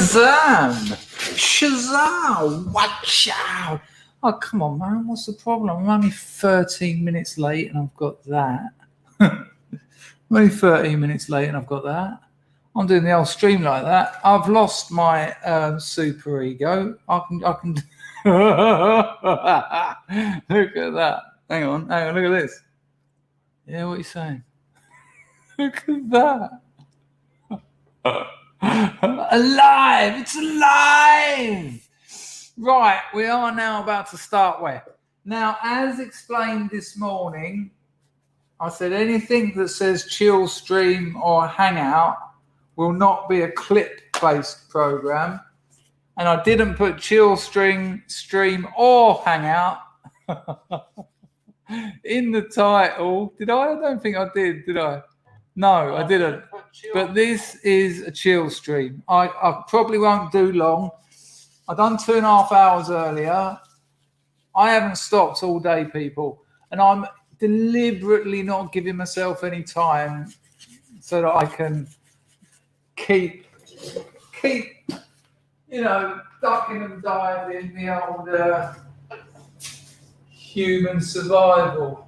Shazam! Shazam! Watch out! Oh, come on, man. What's the problem? I'm only 13 minutes late and I've got that. I'm only 13 minutes late and I've got that. I'm doing the old stream like that. I've lost my super ego. I can. Look at that. Hang on. Look at this. Yeah, what are you saying? Look at that. Alive! It's alive! Right, we are now about to start where? Now, as explained this morning, I said anything that says chill stream or hangout will not be a clip-based program. And I didn't put chill stream or hangout in the title. Did I? I don't think I did I? No, I didn't. But this is a chill stream. I probably won't do long. I've done 2.5 hours earlier. I haven't stopped all day, people. And I'm deliberately not giving myself any time so that I can keep ducking and diving the old human survival.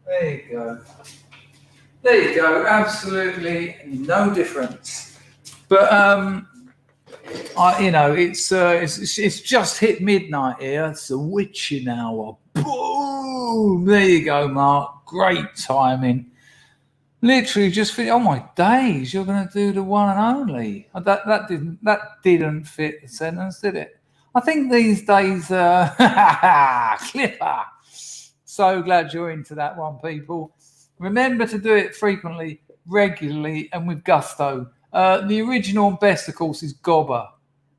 There you go. Absolutely no difference. But it's just hit midnight here. It's the witching hour. Boom! There you go, Mark. Great timing. Literally just oh my days! You're going to do the one and only. That didn't fit the sentence, did it? I think these days, Clipper. So glad you're into that one, people. Remember to do it frequently, regularly, and with gusto. The original and best, of course, is gobber.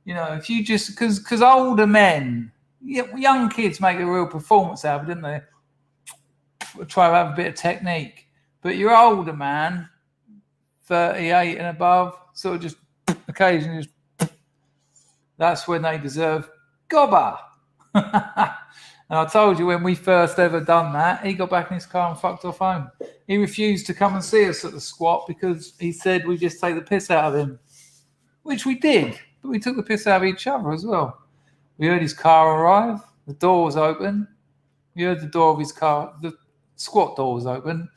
You know, if you just because older men, young kids make a real performance out of it, don't they? Try to have a bit of technique. But your older man, 38 and above, sort of just occasionally that's when they deserve gobber. And I told you when we first ever done that, he got back in his car and fucked off home. He refused to come and see us at the squat because he said we just take the piss out of him, which we did. But we took the piss out of each other as well. We heard his car arrive. The door was open. We heard the door of his car. The squat door was open.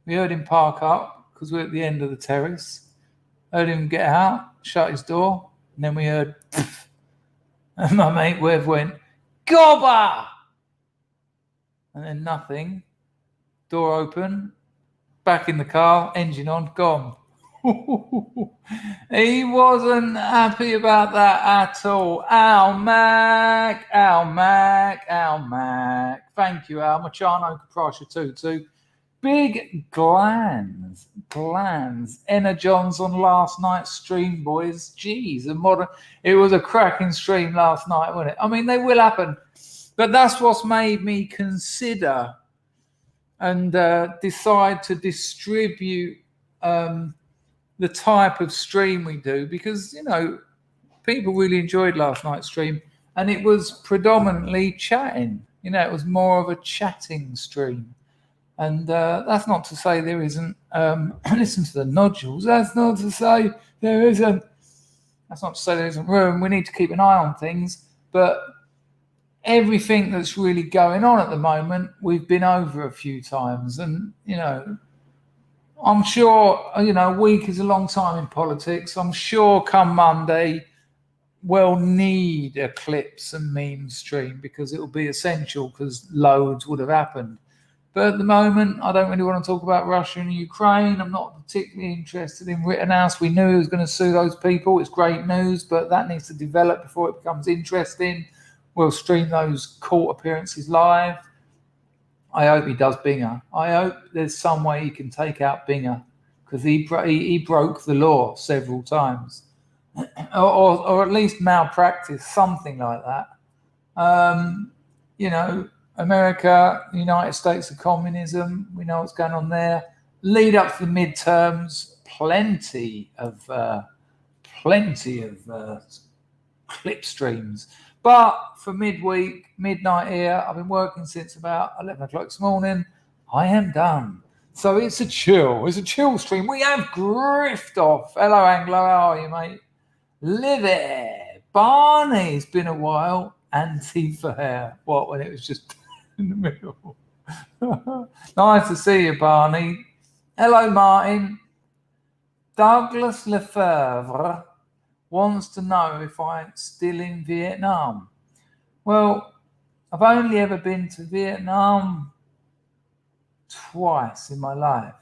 We heard him park up because we're at the end of the terrace. Heard him get out, shut his door. And then we heard, and my mate Wev went, gobber! And then nothing. Door open. Back in the car. Engine on. Gone. He wasn't happy about that at all. Al Mac. Thank you, Al. Machano Caprasha Tutu. Big glands. Energons on last night's stream, boys. Jeez, it was a cracking stream last night, wasn't it? I mean, they will happen. But that's what's made me consider and decide to distribute the type of stream we do because, people really enjoyed last night's stream and it was predominantly chatting. It was more of a chatting stream. And that's not to say there isn't, listen to the nodules, that's not to say there isn't room. We need to keep an eye on things, but everything that's really going on at the moment, we've been over a few times. And, I'm sure, a week is a long time in politics. I'm sure come Monday, we'll need a clips and meme stream because it will be essential because loads would have happened. But at the moment, I don't really want to talk about Russia and Ukraine. I'm not particularly interested in Rittenhouse. We knew he was going to sue those people. It's great news, but that needs to develop before it becomes interesting. We'll stream those court appearances live. I hope he does Binger. I hope there's some way he can take out Binger because he broke the law several times. or at least malpractice, something like that. America, United States of communism, we know what's going on there. Lead up to the midterms, plenty of clip streams. But for midweek, midnight here, I've been working since about 11 o'clock this morning. I am done. So it's a chill stream. We have Grift off. Hello, Anglo. How are you, mate? Live it. Barney, it's been a while. Antifa hair. What, when it was just in the middle? Nice to see you, Barney. Hello, Martin. Douglas Lefebvre wants to know if I'm still in Vietnam. Well, I've only ever been to Vietnam twice in my life.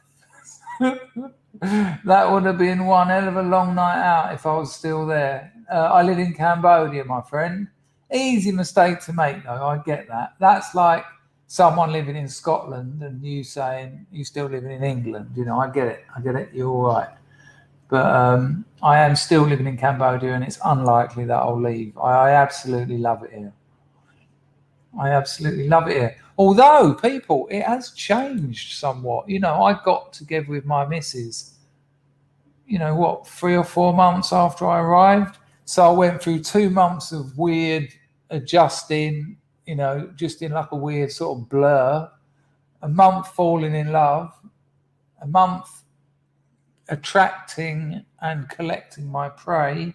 That would have been one hell of a long night out if I was still there. I live in Cambodia, my friend. Easy mistake to make, though. I get that. That's like someone living in Scotland and you saying you still living in England. You know, I get it. You're all right. But I am still living in Cambodia, and it's unlikely that I'll leave. I absolutely love it here. Although, people, it has changed somewhat. You know, I got together with my missus, 3 or 4 months after I arrived. So I went through 2 months of weird adjusting, just in like a weird sort of blur. A month falling in love. A month attracting and collecting my prey.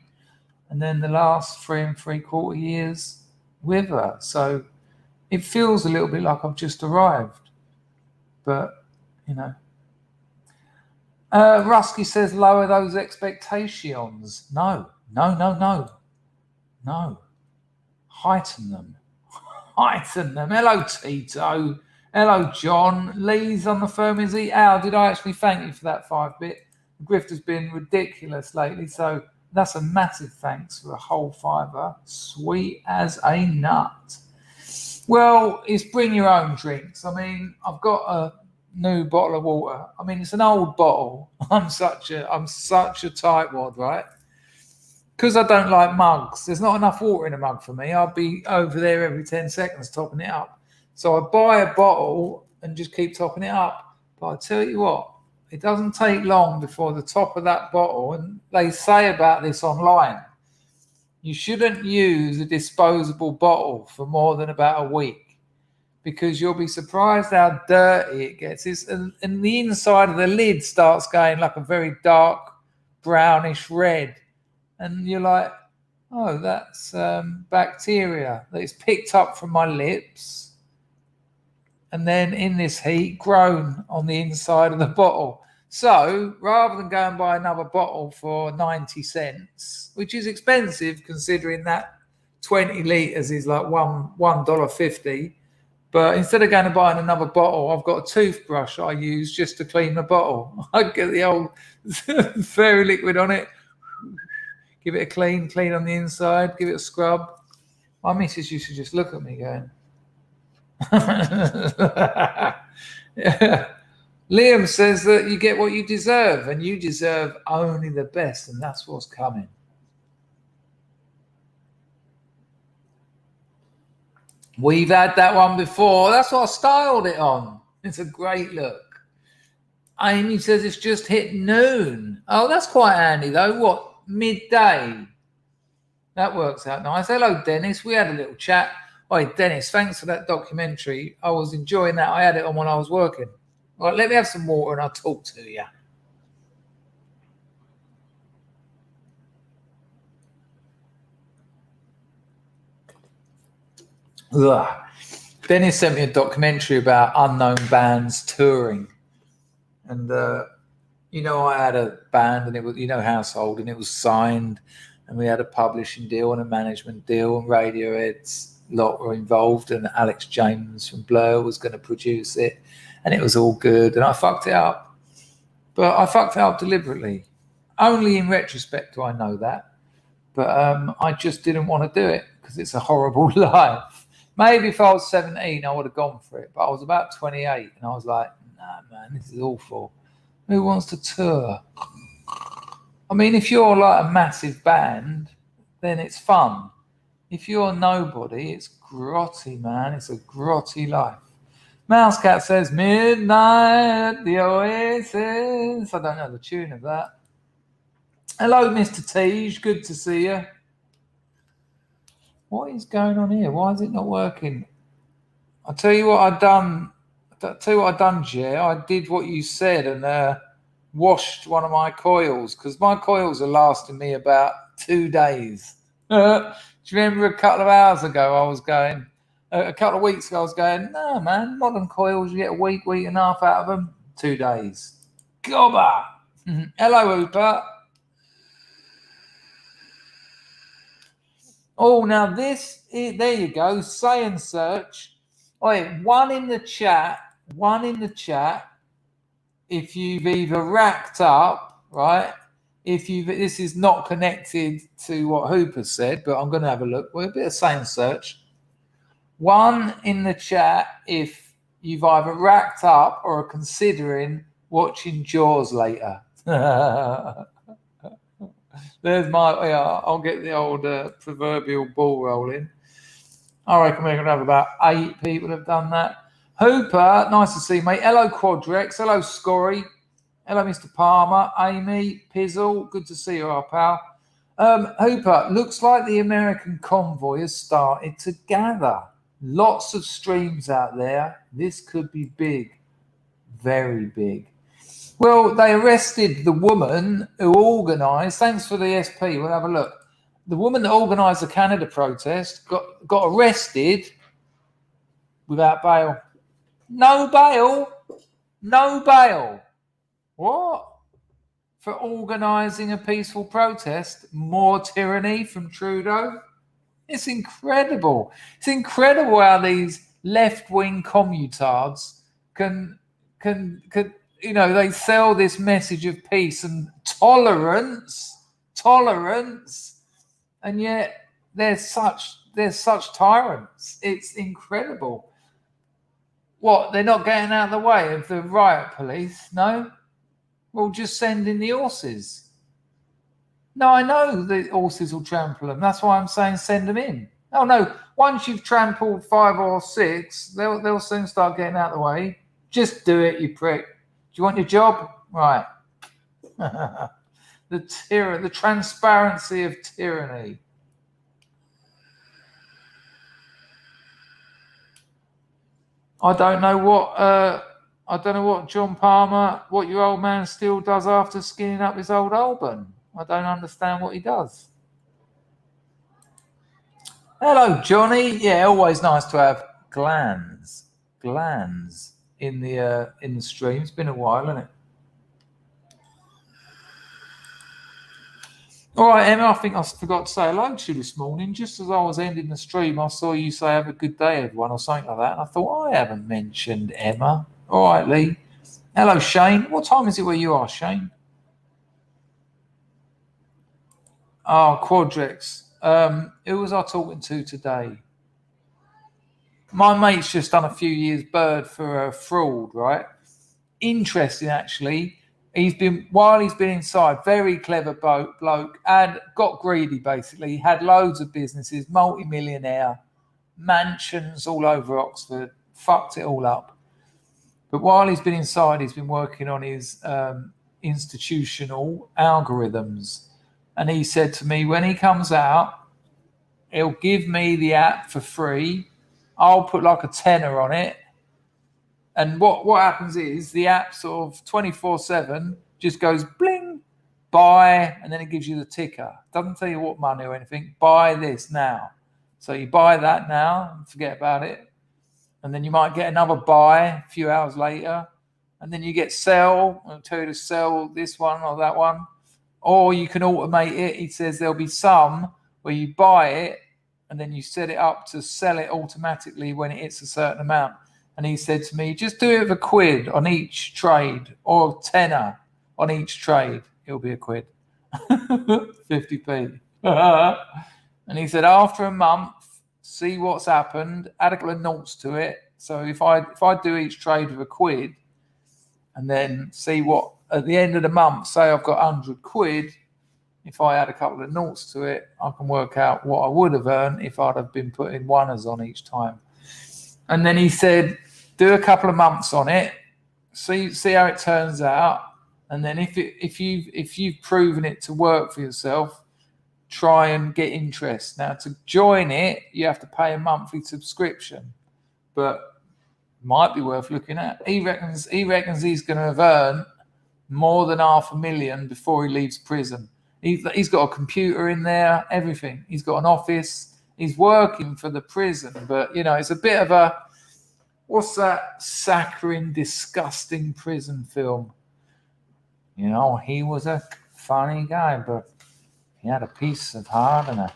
And then the last 3 3/4 years with her. So it feels a little bit like I've just arrived, but Rusky says lower those expectations. No. Heighten them. Hello, Tito. Hello, John. Lee's on the phone. Is he? Al, did I actually thank you for that 5-bit? The grift has been ridiculous lately, so that's a massive thanks for a whole fiver. Sweet as a nut. Well, it's bring your own drinks. I mean, I've got a new bottle of water. I mean, it's an old bottle. I'm such a tightwad, right? Because I don't like mugs. There's not enough water in a mug for me. I'll be over there every 10 seconds topping it up. So I buy a bottle and just keep topping it up. But I tell you what, it doesn't take long before the top of that bottle, and they say about this online, you shouldn't use a disposable bottle for more than about a week, because you'll be surprised how dirty it gets. And the inside of the lid starts going like a very dark brownish red. And you're like, oh, that's bacteria that is picked up from my lips and then in this heat grown on the inside of the bottle. So rather than go and buy another bottle for 90 cents, which is expensive considering that 20 litres is like $1.50, but instead of going and buying another bottle, I've got a toothbrush I use just to clean the bottle. I get the old fairy liquid on it, give it a clean on the inside, give it a scrub. My missus used to just look at me going, yeah. Liam says that you get what you deserve, and you deserve only the best, and that's what's coming. We've had that one before. That's what I styled it on. It's a great look. Amy says it's just hit noon. Oh, that's quite handy, though. What? Midday. That works out nice. Hello, Dennis. We had a little chat. Hi, Dennis. Thanks for that documentary. I was enjoying that. I had it on when I was working. All right, let me have some water and I'll talk to you. Ugh. Dennis sent me a documentary about unknown bands touring. And, I had a band and it was, Household, and it was signed. And we had a publishing deal and a management deal, and Radiohead's lot were involved, and Alex James from Blur was going to produce it. And it was all good, and I fucked it up. But I fucked it up deliberately. Only in retrospect do I know that. But I just didn't want to do it because it's a horrible life. Maybe if I was 17, I would have gone for it. But I was about 28, and I was like, nah, man, this is awful. Who wants to tour? I mean, if you're like a massive band, then it's fun. If you're nobody, it's grotty, man. It's a grotty life. Mousecat says, midnight, the Oasis. I don't know the tune of that. Hello, Mr. Teej. Good to see you. What is going on here? Why is it not working? I'll tell you what I've done tell you what I done, Jer. I did what you said and washed one of my coils because my coils are lasting me about 2 days. Do you remember a couple of hours ago I was going, a couple of weeks ago I was going, no, man, modern coils, you get a week and a half out of them, 2 days. Gobber. Hello, Hooper. Oh, now there you go. Say and search. Wait, one in the chat. If you've either racked up, right? This is not connected to what Hooper said, but I'm going to have a look. Well, a bit of say and search. One in the chat if you've either racked up or are considering watching Jaws later. There's I'll get the old proverbial ball rolling. I reckon we're going to have about 8 people have done that. Hooper, nice to see you, mate. Hello, Quadrex. Hello, Scory. Hello, Mr. Palmer. Amy, Pizzle. Good to see you, our pal. Hooper, looks like the American convoy has started to gather. Lots of streams out there. This could be big. Very big. Well, they arrested the woman who organised, thanks for the SP, we'll have a look. The woman that organised the Canada protest got arrested without bail. No bail. What? For organising a peaceful protest? More tyranny from Trudeau? It's incredible. It's incredible how these left-wing commutards can they sell this message of peace and tolerance, and yet they're such tyrants. It's incredible. What, they're not getting out of the way of the riot police? No? Well, just send in the horses. No, I know the horses will trample them. That's why I'm saying send them in. Oh, no, once you've trampled 5 or 6, they'll soon start getting out of the way. Just do it, you prick. Do you want your job? Right. The transparency of tyranny. I don't know what John Palmer, what your old man still does after skinning up his old Alban. I don't understand what he does. Hello, Johnny. Yeah, always nice to have glands in the stream. It's been a while, hasn't it? All right, Emma, I think I forgot to say hello to you this morning. Just as I was ending the stream, I saw you say have a good day, everyone, or something like that. And I thought, I haven't mentioned Emma. All right, Lee. Hello, Shane. What time is it where you are, Shane? Oh, Quadrex. Who was I talking to today? My mate's just done a few years bird for a fraud, right? Interesting, actually. While he's been inside, very clever bloke, and got greedy, basically. Had loads of businesses, multi-millionaire, mansions all over Oxford, fucked it all up. But while he's been inside, he's been working on his institutional algorithms. And he said to me, when he comes out, he'll give me the app for free. I'll put like a tenner on it. And what happens is the app sort of 24/7 just goes bling, buy, and then it gives you the ticker. Doesn't tell you what money or anything. Buy this now. So you buy that now and forget about it. And then you might get another buy a few hours later. And then you get sell. I'll tell you to sell this one or that one. Or you can automate it. He says there'll be some where you buy it and then you set it up to sell it automatically when it hits a certain amount. And he said to me, just do it with £1 on each trade or tenner on each trade. It'll be £1. 50p. And he said, after a month, see what's happened, add a couple of noughts to it. So if I do each trade with £1 and then see what, at the end of the month, say I've got £100, if I add a couple of noughts to it, I can work out what I would have earned if I'd have been putting oneers on each time. And then he said, do a couple of months on it, see how it turns out, and then if you've proven it to work for yourself, try and get interest. Now, to join it, you have to pay a monthly subscription, but might be worth looking at. He reckons he's going to have earned more than $500,000 before he leaves prison. He's got a computer in there, everything. He's got an office. He's working for the prison, but it's a bit of a, what's that saccharine, disgusting prison film? He was a funny guy, but he had a piece of heart and a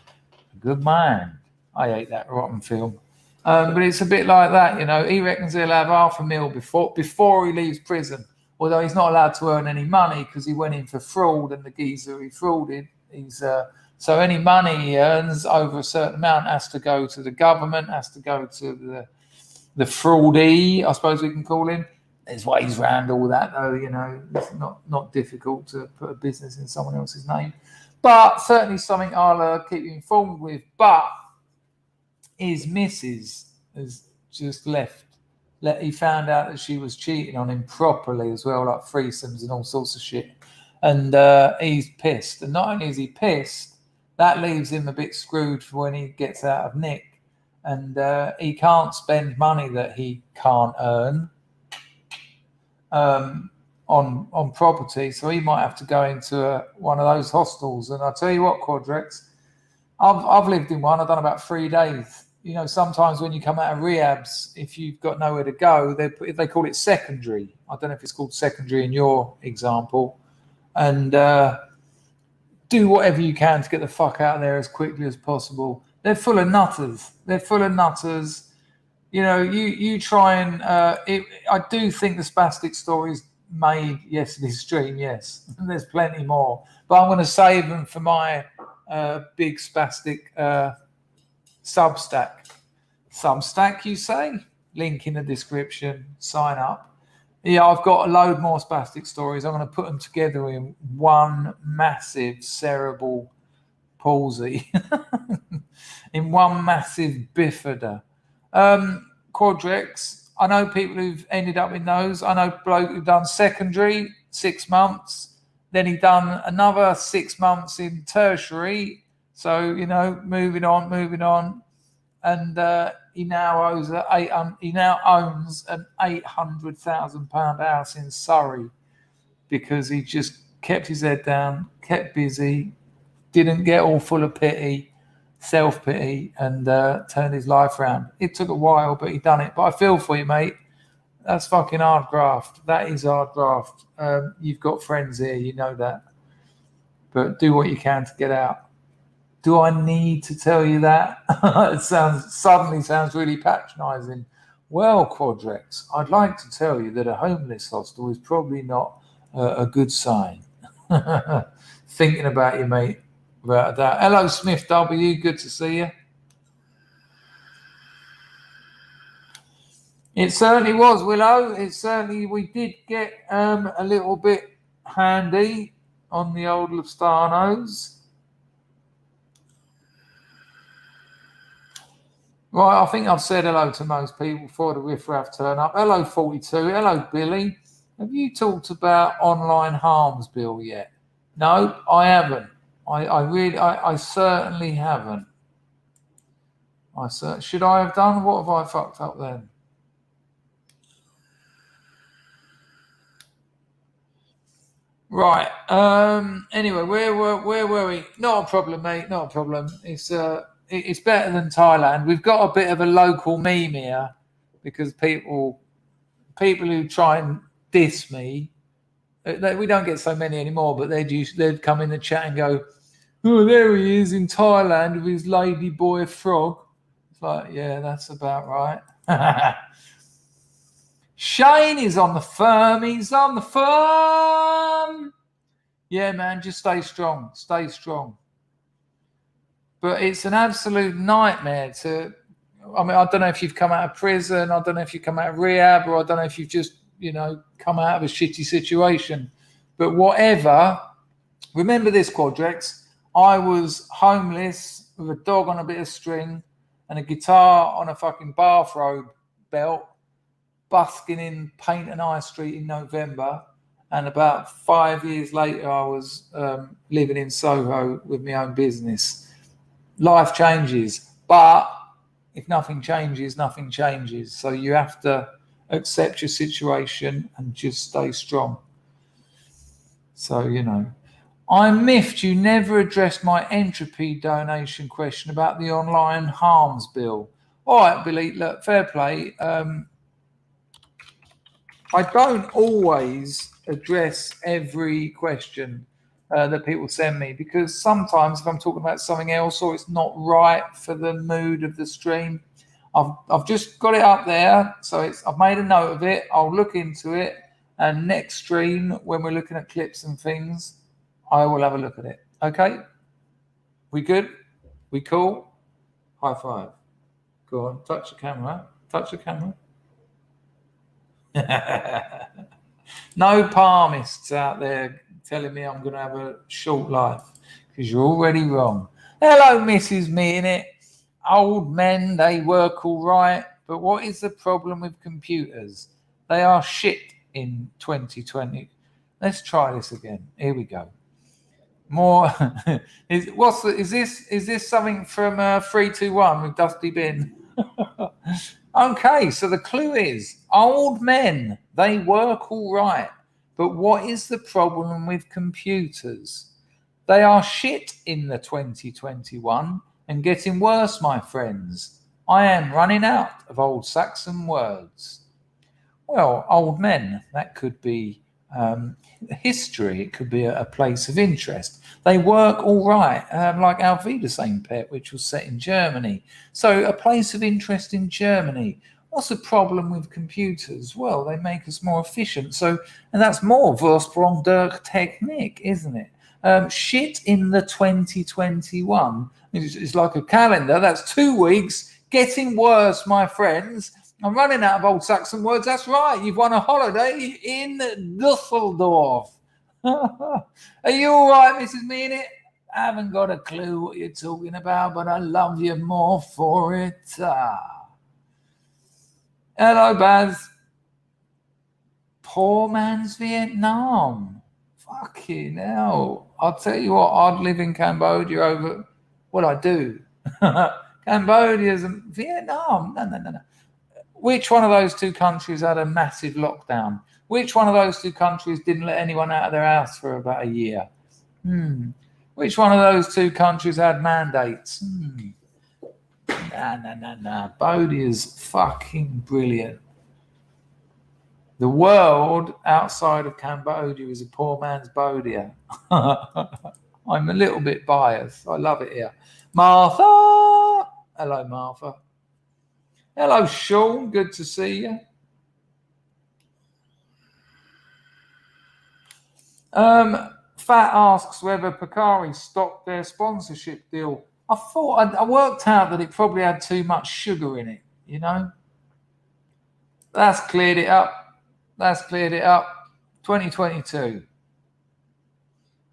good mind. I hate that rotten film. But it's a bit like that, He reckons he'll have $500,000 before he leaves prison. Although he's not allowed to earn any money because he went in for fraud, and the geezer he frauded. So any money he earns over a certain amount has to go to the government, has to go to the fraudee, I suppose we can call him. There's ways around all that, though. It's not difficult to put a business in someone else's name. But certainly something I'll keep you informed with. But his missus has just left. He found out that she was cheating on him properly as well, like threesomes and all sorts of shit. And he's pissed. And not only is he pissed, that leaves him a bit screwed for when he gets out of Nick. And he can't spend money that he can't earn on property. So he might have to go into one of those hostels. And I tell you what, Quadrex, I've lived in one. I've done about 3 days. Sometimes when you come out of rehabs, if you've got nowhere to go, they call it secondary. I don't know if it's called secondary in your example. And do whatever you can to get the fuck out of there as quickly as possible. They're full of nutters. You try and... I do think the spastic stories made yesterday's stream, yes. And there's plenty more. But I'm going to save them for my big spastic... SUBSTACK. SUBSTACK, you say? Link in the description. Sign up. Yeah, I've got a load more spastic stories. I'm going to put them together in one massive cerebral palsy. In one massive bifida. Quadrex. I know people who've ended up in those. I know a bloke who've done secondary, 6 months. Then he done another 6 months in tertiary. So, moving on, and he now owns an £800,000 house in Surrey because he just kept his head down, kept busy, didn't get all full of pity, self-pity, and turned his life around. It took a while, but he done it. But I feel for you, mate. That's fucking hard graft. That is hard graft. You've got friends here, you know that. But do what you can to get out. Do I need to tell you that? It suddenly sounds really patronising. Well, Quadrex, I'd like to tell you that a homeless hostel is probably not a good sign. Thinking about you, mate, about that. Hello, Smith W. Good to see you. It certainly was, Willow. We did get a little bit handy on the old Lofstanos. Right, I think I've said hello to most people before the riffraff turn up. Hello, 42. Hello, Billy. Have you talked about online harms bill yet? No, I haven't. I certainly haven't. Should I have done? What have I fucked up then? Right. Anyway, where were we? Not a problem, mate. Not a problem. It's better than Thailand. We've got a bit of a local meme here because people who try and diss me, we don't get so many anymore, but they'd come in the chat and go, "Oh, there he is in Thailand with his lady boy frog." It's like, yeah, that's about right. Shane is on the firm. He's on the firm. Yeah, man, just stay strong. Stay strong. But it's an absolute nightmare I don't know if you've come out of prison, I don't know if you've come out of rehab, or I don't know if you've just, come out of a shitty situation. But whatever, remember this, Quadrex, I was homeless with a dog on a bit of string and a guitar on a fucking bathrobe belt, busking in Paint and High Street in November. And about 5 years later, I was living in Soho with my own business. Life changes, but if nothing changes, nothing changes. So you have to accept your situation and just stay strong. So, you know. I'm miffed you never addressed my entropy donation question about the online harms bill. All right, Billy, look, fair play. I don't always address every question that people send me, because sometimes if I'm talking about something else or it's not right for the mood of the stream, I've just got it up there, so I've made a note of it. I'll look into it, and next stream when we're looking at clips and things, I will have a look at it. Okay? We good? We cool? High five. Go on, touch the camera. Touch the camera. No palmists out there telling me I'm going to have a short life, because you're already wrong. Hello, Mrs. Me in it. Old men, they work all right, but what is the problem with computers? They are shit in 2020. Let's try this again. Here we go. More. Is this something from 321 with Dusty Bin? Okay, so the clue is old men, they work all right, but what is the problem with computers? They are shit in the 2021 and getting worse, my friends. I am running out of old Saxon words. Well, old men, that could be history. It could be a place of interest. They work all right, like Our Wiedersehen Pet, which was set in Germany. So a place of interest in Germany. What's the problem with computers? Well, they make us more efficient. So, and that's more Vorsprung durch Technik, isn't it? Shit in the 2021. It's like a calendar. That's 2 weeks. Getting worse, my friends. I'm running out of old Saxon words. That's right. You've won a holiday in Dusseldorf. Are you all right, Mrs. Meanit? I haven't got a clue what you're talking about, but I love you more for it. Hello, Baz. Poor man's Vietnam. Fucking hell. I'll tell you what, I'd live in Cambodia over what I do. Cambodia's and Vietnam. No. Which one of those two countries had a massive lockdown? Which one of those two countries didn't let anyone out of their house for about a year? Which one of those two countries had mandates? Nah. Bodia's fucking brilliant. The world outside of Cambodia is a poor man's Bodia. I'm a little bit biased. I love it here. Martha! Hello, Martha. Hello, Sean. Good to see you. Fat asks whether Picari stopped their sponsorship deal. I worked out that it probably had too much sugar in it, you know? That's cleared it up. 2022.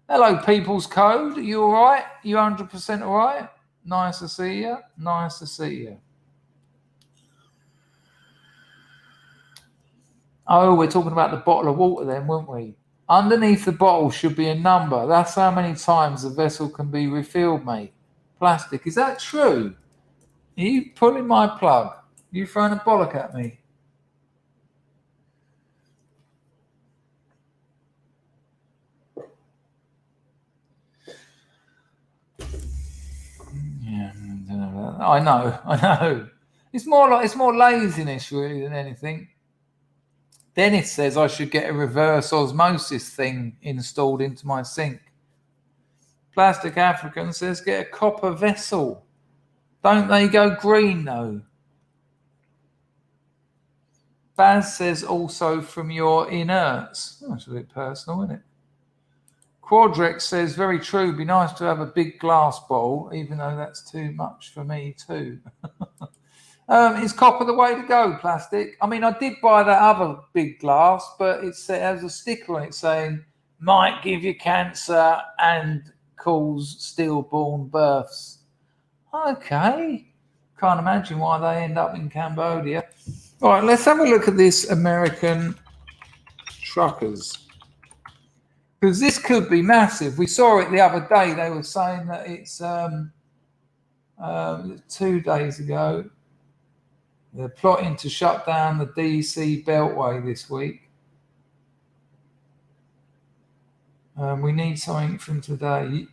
Hello, People's Code. Are you all right? You 100% all right? Nice to see you. Oh, we're talking about the bottle of water then, weren't we? Underneath the bottle should be a number. That's how many times the vessel can be refilled, mate. Plastic. Is that true? Are you pulling my plug? You throwing a bollock at me? Yeah, I know. It's more laziness really than anything. Dennis says I should get a reverse osmosis thing installed into my sink. Plastic African says get a copper vessel. Don't they go green though? Baz says also from your inerts. Oh, that's a bit personal, isn't it? Quadrex says very true. Be nice to have a big glass bottle, even though that's too much for me too. Is copper the way to go, plastic? I mean, I did buy that other big glass, but it has a sticker on it saying might give you cancer and cause stillborn births. Okay. Can't imagine why they end up in Cambodia. All right, let's have a look at this American truckers. Because this could be massive. We saw it the other day. They were saying that it's 2 days ago. They're plotting to shut down the DC Beltway this week. We need something from today.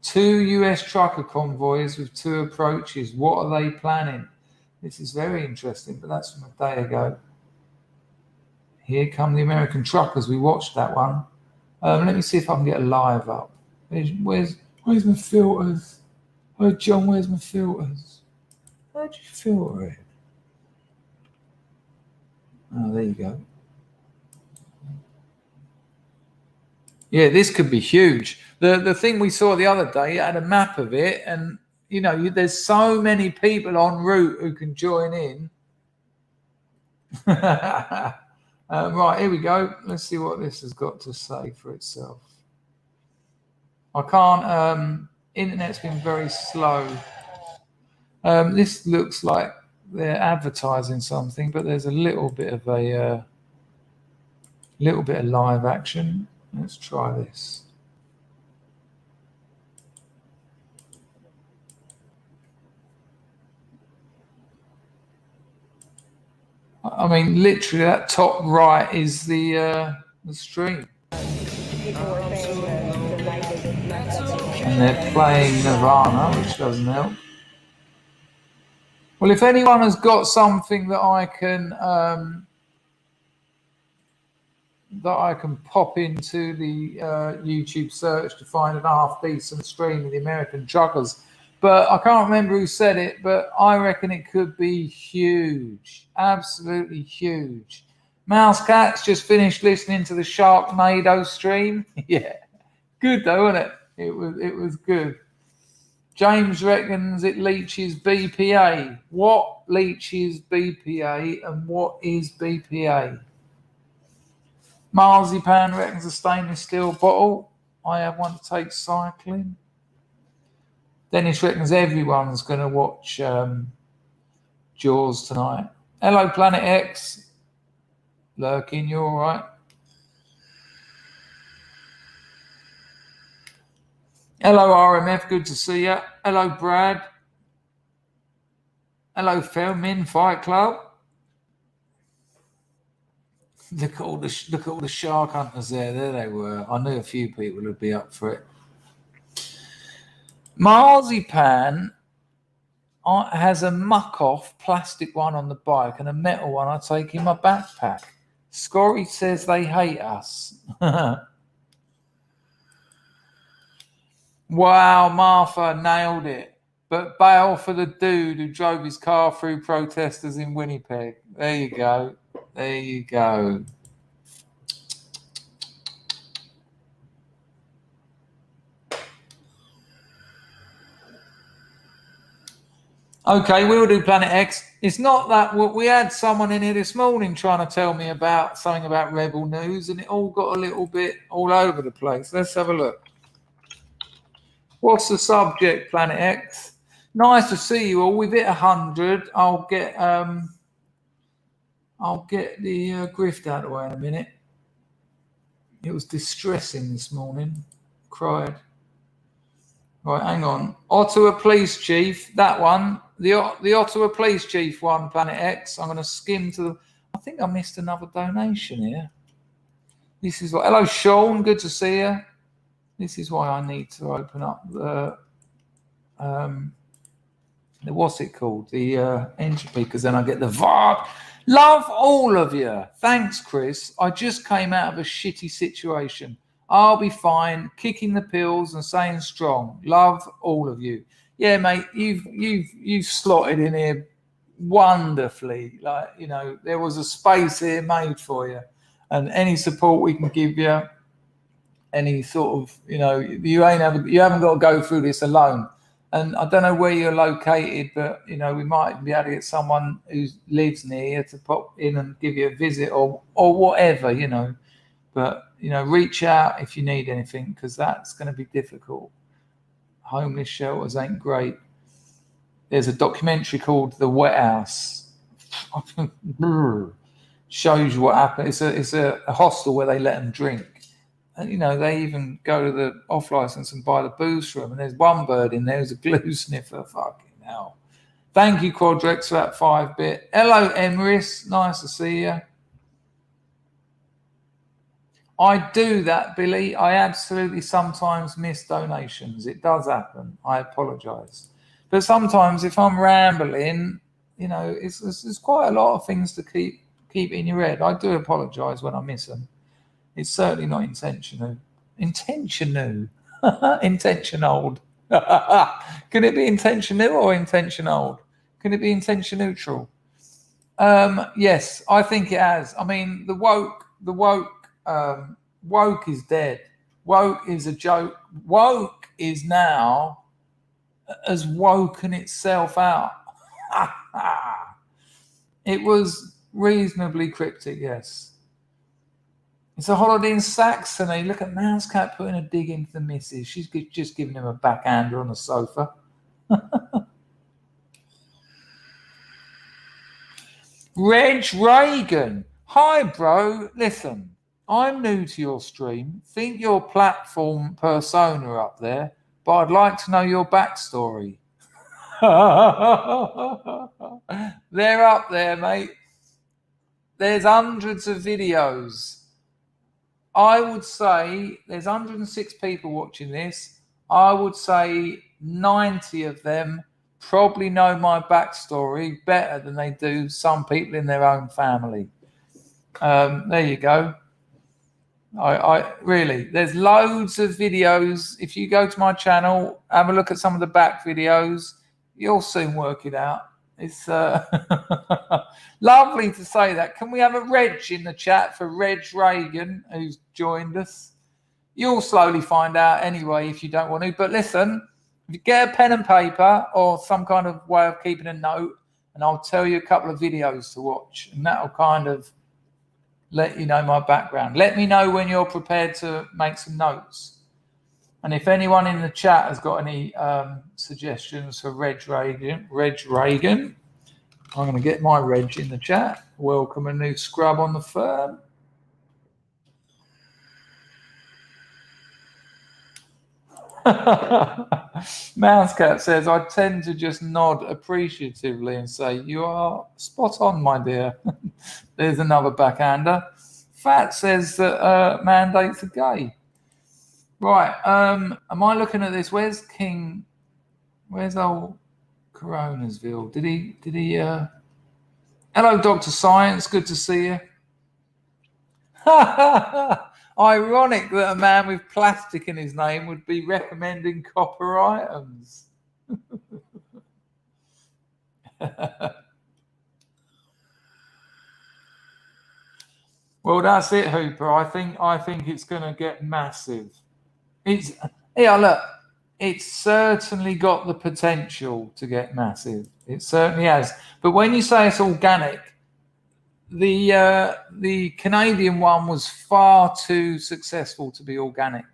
2 US trucker convoys with 2 approaches. What are they planning? This is very interesting, but that's from a day ago. Here come the American truckers. We watched that one. Let me see if I can get a live up. Where's my filters? Oh, John, where's my filters? How'd you filter it? Oh, there you go. Yeah, this could be huge. The thing we saw the other day, it had a map of it, and you know, there's so many people en route who can join in. Right, here we go. Let's see what this has got to say for itself. I can't. Internet's been very slow. This looks like they're advertising something, but there's a little bit of live action. Let's try this. I mean, literally, that top right is the stream. And they're playing Nirvana, which doesn't help. Well, if anyone has got something that I can pop into the YouTube search to find an half-decent stream of the American truckers, but I can't remember who said it, but I reckon it could be huge, absolutely huge. Mouse Cat's just finished listening to the Sharknado stream. Yeah, good though, wasn't it? It was good. James reckons it leaches BPA. What leaches BPA and what is BPA? Marzipan reckons a stainless steel bottle. I have one to take cycling. Dennis reckons everyone's going to watch Jaws tonight. Hello, Planet X. Lurking, you all right? Hello, RMF. Good to see you. Hello, Brad. Hello, Felmin Fight Club. Look at all the shark hunters there. There they were. I knew a few people would be up for it. Marzipan has a muck-off plastic one on the bike and a metal one I take in my backpack. Scorry says they hate us. Wow, Martha nailed it. But bail for the dude who drove his car through protesters in Winnipeg. There you go. There you go. Okay, we'll do Planet X. It's not that we had someone in here this morning trying to tell me about something about Rebel News, and it all got a little bit all over the place. Let's have a look. What's the subject, Planet X? Nice to see you all. We've hit 100. I'll get the grift out of the way in a minute. It was distressing this morning. Cried. Right, hang on. Ottawa Police Chief, that one. The Ottawa Police Chief one, Planet X. I'm going to skim to the... I think I missed another donation here. This is what... Hello, Sean. Good to see you. This is why I need to open up the what's it called? The entropy, because then I get the vibe. Love all of you. Thanks, Chris. I just came out of a shitty situation. I'll be fine. Kicking the pills and staying strong. Love all of you. Yeah, mate. You've slotted in here wonderfully. Like, you know, there was a space here made for you, and any support we can give you, any sort of, you know, you haven't got to go through this alone. And I don't know where you're located, but, you know, we might be able to get someone who lives near to pop in and give you a visit or whatever, you know. But, you know, reach out if you need anything, because that's going to be difficult. Homeless shelters ain't great. There's a documentary called The Wet House. Shows you what happened. It's a hostel where they let them drink. And, you know, they even go to the off license and buy the booze from them. And there's one bird in there who's a glue sniffer. Fucking hell. Thank you, Quadrex, for that 5-bit. Hello, Emrys. Nice to see you. I do that, Billy. I absolutely sometimes miss donations. It does happen. I apologise. But sometimes if I'm rambling, you know, it's quite a lot of things to keep in your head. I do apologise when I miss them. It's certainly not intentional. Intentional. Intentional. Can it be intentional or intentional? Can it be intention neutral? Yes, I think it has. I mean, the woke is dead. Woke is a joke. Woke is now has woken itself out. It was reasonably cryptic, yes. It's a holiday in Saxony. Look at Mousecat putting a dig into the missus. She's just giving him a backhander on the sofa. Reg Reagan. Hi, bro. Listen, I'm new to your stream. Think your platform persona up there, but I'd like to know your backstory. They're up there, mate. There's hundreds of videos. I would say there's 106 people watching this. I would say 90 of them probably know my backstory better than they do some people in their own family. There you go. I really, there's loads of videos. If you go to my channel, have a look at some of the back videos, you'll soon work it out. It's lovely to say that. Can we have a Reg in the chat for Reg Reagan, who's joined us? You'll slowly find out anyway if you don't want to. But listen, if you get a pen and paper or some kind of way of keeping a note, and I'll tell you a couple of videos to watch, and that'll kind of let you know my background. Let me know when you're prepared to make some notes. And if anyone in the chat has got any suggestions for Reg Reagan, I'm going to get my Reg in the chat. Welcome a new scrub on the firm. Mousecat says, I tend to just nod appreciatively and say, you are spot on, my dear. There's another backhander. Fat says that mandates are gay. Right. Am I looking at this? Where's old Coronasville? Did he hello, Dr. Science. Good to see you. Ironic that a man with plastic in his name would be recommending copper items. Well, that's it, Hooper. I think it's going to get massive. Look, it's certainly got the potential to get massive. It certainly has. But when you say it's organic, the Canadian one was far too successful to be organic.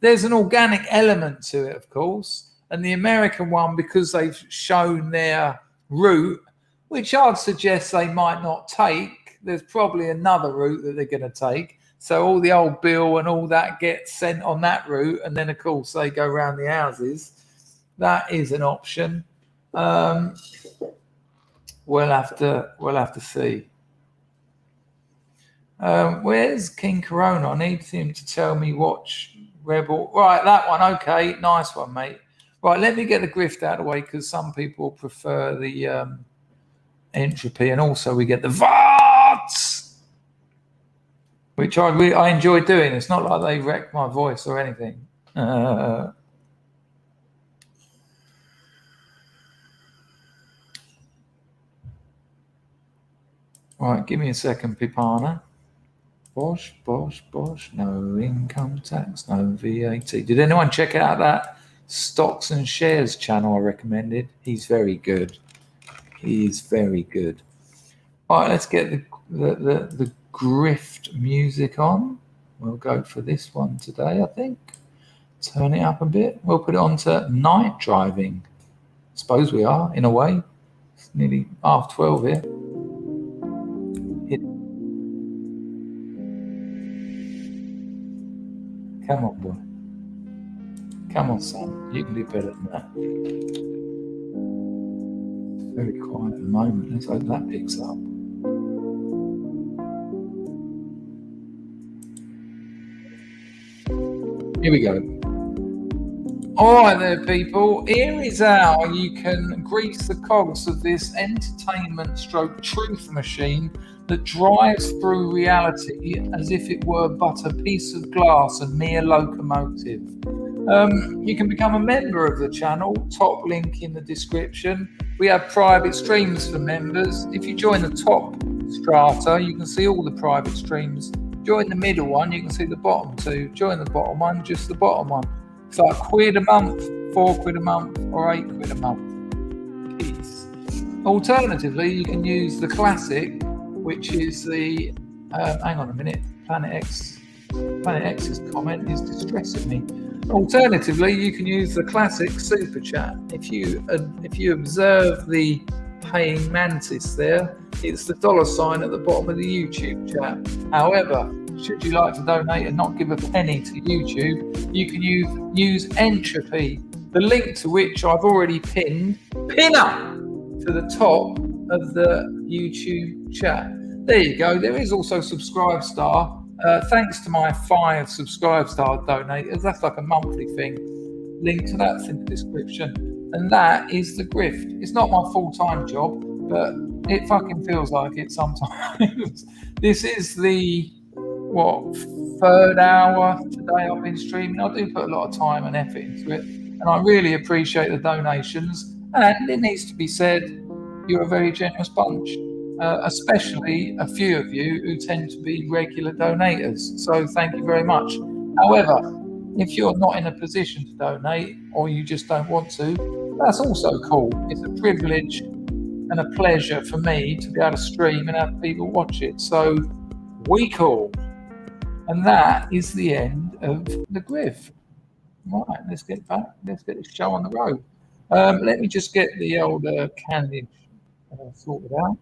There's an organic element to it, of course, and the American one, because they've shown their route, which I'd suggest they might not take. There's probably another route that they're going to take. So all the old bill and all that gets sent on that route, and then of course they go around the houses. That is an option. We'll have to see. Where's King Corona? I need him to tell me watch Rebel. Right, that one. Okay, nice one, mate. Right, let me get the grift out of the way because some people prefer the entropy, and also we get the VOTS, which I enjoy doing. It's not like they wreck my voice or anything. Right, give me a second, Pipana. Bosh, no income tax, no VAT. Did anyone check out that Stocks and Shares channel I recommended? He's very good. He is very good. All right, let's get the grift music on. We'll go for this one today, I think. Turn it up a bit. We'll put it on to night driving. Suppose we are, in a way. It's nearly 12:30 here. Come on, boy. Come on, son. You can do better than that. very quiet at the moment. Let's hope that picks up. Here we go. All right there, people. Here is how you can grease the cogs of this entertainment stroke truth machine that drives through reality as if it were but a piece of glass and mere locomotive. You can become a member of the channel, top link in the description. We have private streams for members. If you join the top strata, you can see all the private streams. Join the middle one, you can see the bottom two. Join the bottom one, just the bottom one. It's like £1 a month, £4 a month, or £8 a month. Peace. Alternatively, you can use the classic, which is the hang on a minute, Planet X's comment is distressing me. Alternatively, you can use the classic super chat. If you observe the paying mantis there, it's the $ at the bottom of the YouTube chat. However, should you like to donate and not give a penny to YouTube, you can use Entropy, the link to which I've already pinned to the top of the YouTube chat. There you go. There is also SubscribeStar. Thanks to my 5 SubscribeStar donators. That's like a monthly thing. Link to that's in the description. And that is the grift. It's not my full-time job, but it fucking feels like it sometimes. This is the, 3rd hour today I've been streaming. I do put a lot of time and effort into it. And I really appreciate the donations. And it needs to be said, you're a very generous bunch. Especially a few of you who tend to be regular donators. So thank you very much. However, if you're not in a position to donate or you just don't want to, that's also cool. It's a privilege and a pleasure for me to be able to stream and have people watch it. So we cool. And that is the end of the griff. Right, let's get back. Let's get the show on the road. Let me just get the old candid sorted out.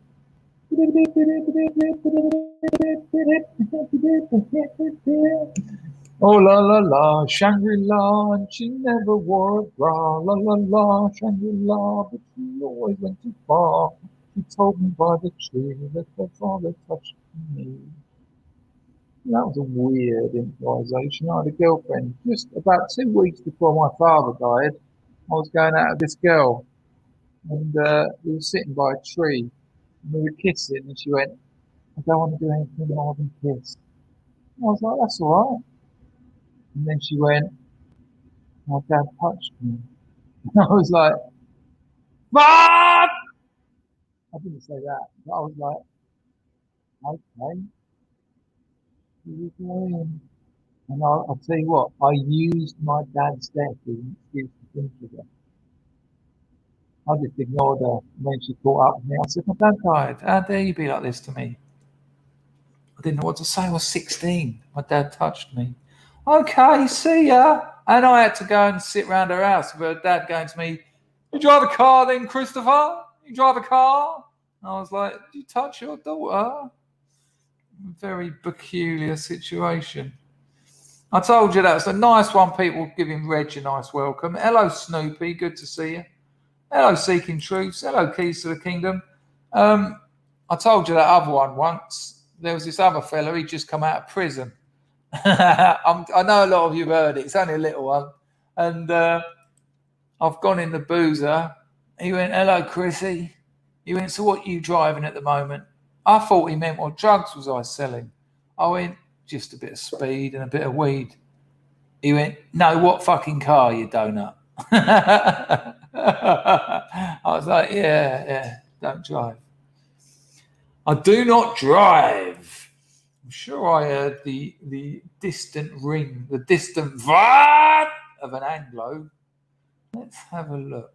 Oh la la la, Shangri-La, and she never wore a bra. La la la, Shangri-La, but she always went too far. She told me by the tree that her father touched me. That was a weird improvisation. I had a girlfriend just about 2 weeks before my father died. I was going out with this girl, and we were sitting by a tree. We were kissing, and she went, I don't want to do anything more than kiss. I was like, that's all right. And then she went, my dad touched me. And I was like, fuck! I didn't say that, but I was like, okay. Here we go. And I'll tell you what, I used my dad's death as an excuse to think of it. I just ignored her. When she caught up with me, I said, my dad died. How dare you be like this to me? I didn't know what to say. I was 16. My dad touched me. Okay, see ya. And I had to go and sit round her house with her dad going to me, you drive a car then, Christopher? You drive a car? And I was like, did you touch your daughter? Very peculiar situation. I told you that. It's a nice one. People giving Reg a nice welcome. Hello, Snoopy. Good to see you. Hello, Seeking Truths. Hello, Keys to the Kingdom. I told you that other one once. There was this other fella. He'd just come out of prison. I know a lot of you heard it. It's only a little one. And I've gone in the boozer. He went, hello, Chrissy. He went, so what are you driving at the moment? I thought he meant what drugs was I selling. I went, just a bit of speed and a bit of weed. He went, no, what fucking car, you donut? I was like, yeah, don't drive. I do not drive. I'm sure I heard the distant ring, the distant vibe of an Anglo. Let's have a look.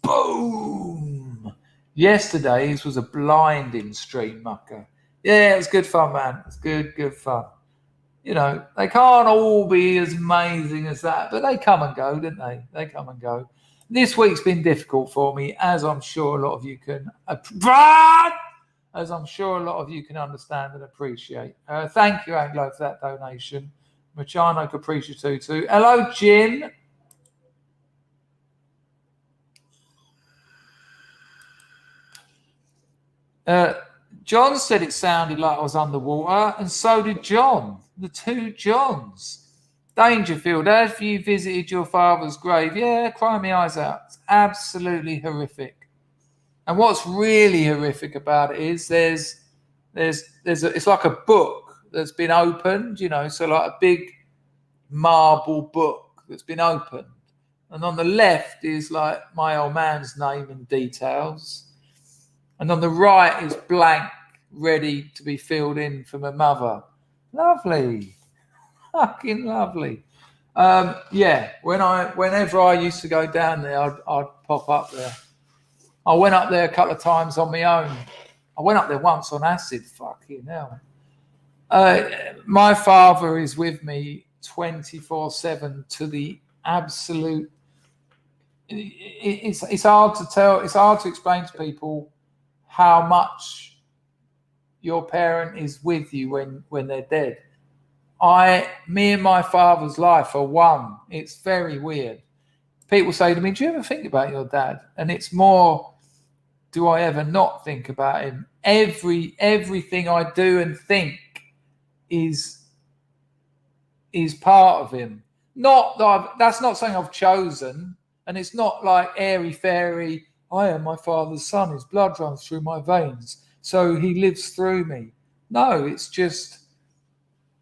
Boom! Yesterday's was a blinding stream, mucker. Yeah, it was good fun, man. It's good fun. You know, they can't all be as amazing as that, but they come and go, don't they? They come and go. This week's been difficult for me, as I'm sure a lot of you can understand and appreciate. Thank you, Anglo, for that donation. Machano Capriccia Tutu. Hello, Jin. John said it sounded like I was underwater, and so did John. The two Johns. Dangerfield, have you visited your father's grave? Yeah, cry my eyes out. It's absolutely horrific. And what's really horrific about it is it's like a book that's been opened, so like a big marble book that's been opened. And on the left is like my old man's name and details. And on the right is blank, ready to be filled in for my mother. Lovely. Fucking lovely. Whenever I used to go down there, I'd pop up there. I went up there a couple of times on my own. I went up there once on acid. Fucking hell. My father is with me 24/7 to the absolute. It's hard to tell. It's hard to explain to people how much your parent is with you when they're dead. Me and my father's life are one. It's very weird. People say to me, do you ever think about your dad? And it's more, do I ever not think about him? Everything I do and think is part of him. That's not something I've chosen. And it's not like airy-fairy, I am my father's son, his blood runs through my veins, so he lives through me. No, it's just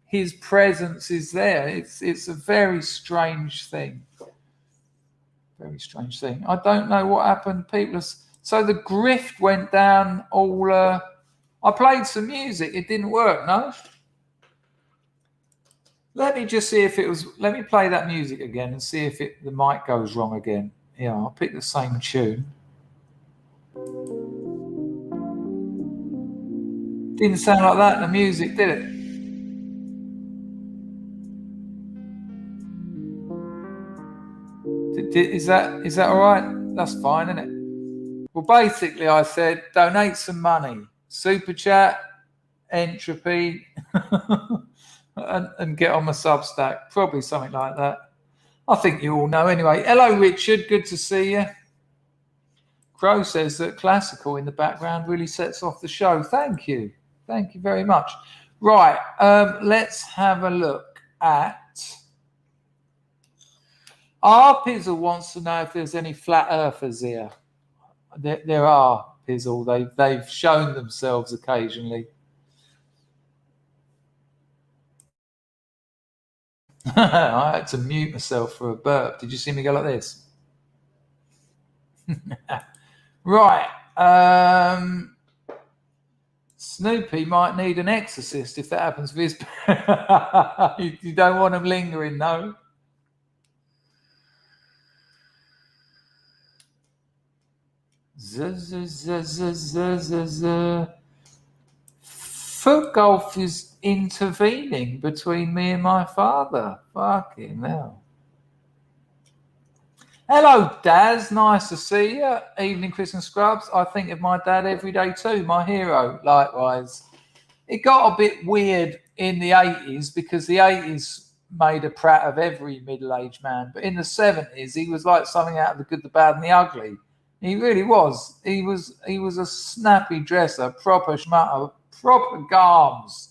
his presence is there. It's a very strange thing. Very strange thing. I don't know what happened. So the grift went down all... I played some music. It didn't work, no? Let me just see if it was... Let me play that music again and see if the mic goes wrong again. Yeah, I'll pick the same tune. Didn't sound like that in the music, did it? Is that all right? That's fine, isn't it? Well, basically, I said donate some money, super chat, entropy, and get on my Substack. Probably something like that. I think you all know anyway. Hello, Richard. Good to see you. Crow says that classical in the background really sets off the show. Thank you. Thank you very much. Right. Let's have a look at... Our Pizzle wants to know if there's any flat earthers here. There are, Pizzle. They've shown themselves occasionally. I had to mute myself for a burp. Did you see me go like this? Right. Snoopy might need an exorcist if that happens with his... You don't want him lingering, no? Foot golf is intervening between me and my father. Fucking hell. Hello, Daz. Nice to see you. Evening, Chris and Scrubs. I think of my dad every day too. My hero, likewise. It got a bit weird in the 80s because the 80s made a prat of every middle-aged man. But in the 70s, he was like something out of The Good, the Bad and the Ugly. He really was. He was a snappy dresser, proper schmutter, proper garms.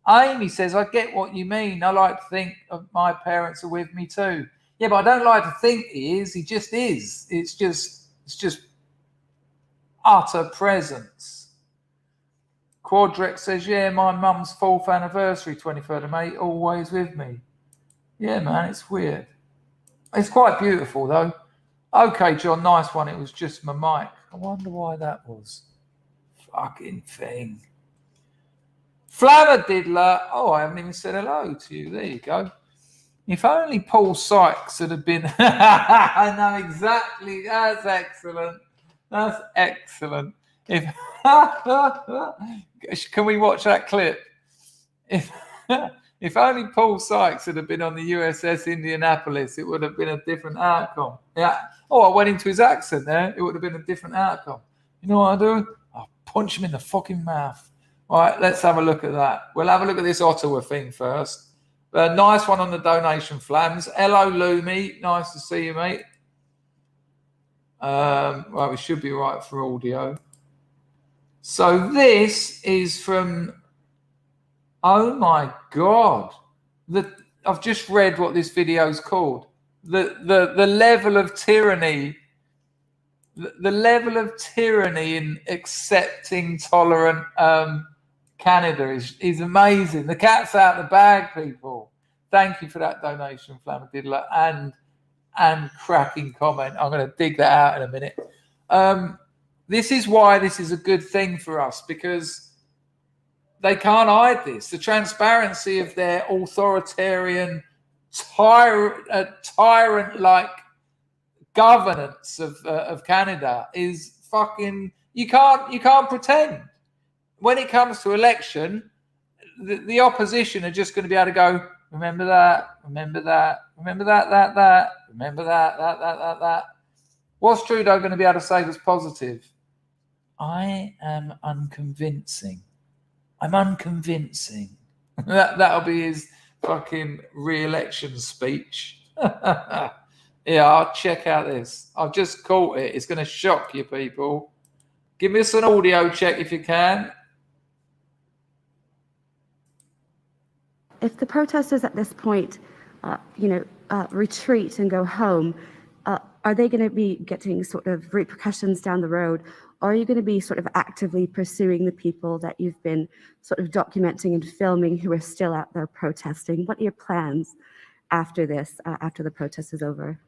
Amy says, I get what you mean. I like to think of my parents are with me too. Yeah, but I don't like to think he is. He just is. It's just utter presence. Quadrex says, yeah, my mum's 4th anniversary, 23rd of May, always with me. Yeah, man, it's weird. It's quite beautiful, though. Okay, John, nice one. It was just my mic. I wonder why that was. Fucking thing. Flammadiddler. Oh, I haven't even said hello to you. There you go. If only Paul Sykes had been... I know exactly. That's excellent. That's excellent. Can we watch that clip? If only Paul Sykes had been on the USS Indianapolis, it would have been a different outcome. Yeah. Oh, I went into his accent there. It would have been a different outcome. You know what I do? I'll punch him in the fucking mouth. All right, let's have a look at that. We'll have a look at this Ottawa thing first. Nice one on the donation, Flams. Hello, Lumi. Nice to see you, mate. Right, we should be right for audio. So this is from, oh my God, I've just read what this video is called. The level of tyranny, the level of tyranny in accepting tolerant Canada is amazing. The cat's out of the bag, people. Thank you for that donation, Flammadiddler, and cracking comment. I'm going to dig that out in a minute. This is why this is a good thing for us, because they can't hide this. The transparency of their authoritarian, tyrant-like governance of Canada is fucking. You can't pretend. When it comes to election, the opposition are just going to be able to go, remember that, remember that, remember that, remember that. What's Trudeau going to be able to say that's positive? I am unconvincing. I'm unconvincing. That'll be his fucking re-election speech. Yeah, I'll check out this. I've just caught it. It's going to shock you, people. Give us an audio check if you can. If the protesters at this point, retreat and go home, are they going to be getting sort of repercussions down the road? Or are you going to be sort of actively pursuing the people that you've been sort of documenting and filming who are still out there protesting? What are your plans after this, after the protest is over?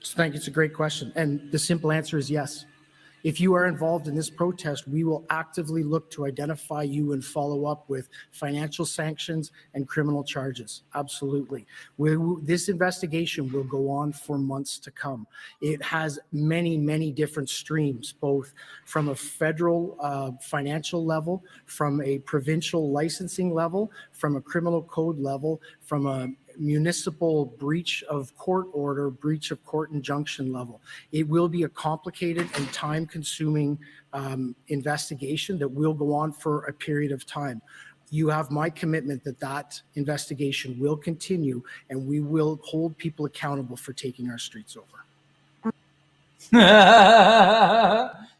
Thank you. It's a great question. And the simple answer is yes. If you are involved in this protest, we will actively look to identify you and follow up with financial sanctions and criminal charges. Absolutely. This investigation will go on for months to come. It has many, many different streams, both from a federal financial level, from a provincial licensing level, from a criminal code level, from a municipal breach of court order, breach of court injunction level. It will be a complicated and time-consuming investigation that will go on for a period of time. You have my commitment that that investigation will continue, and we will hold people accountable for taking our streets over.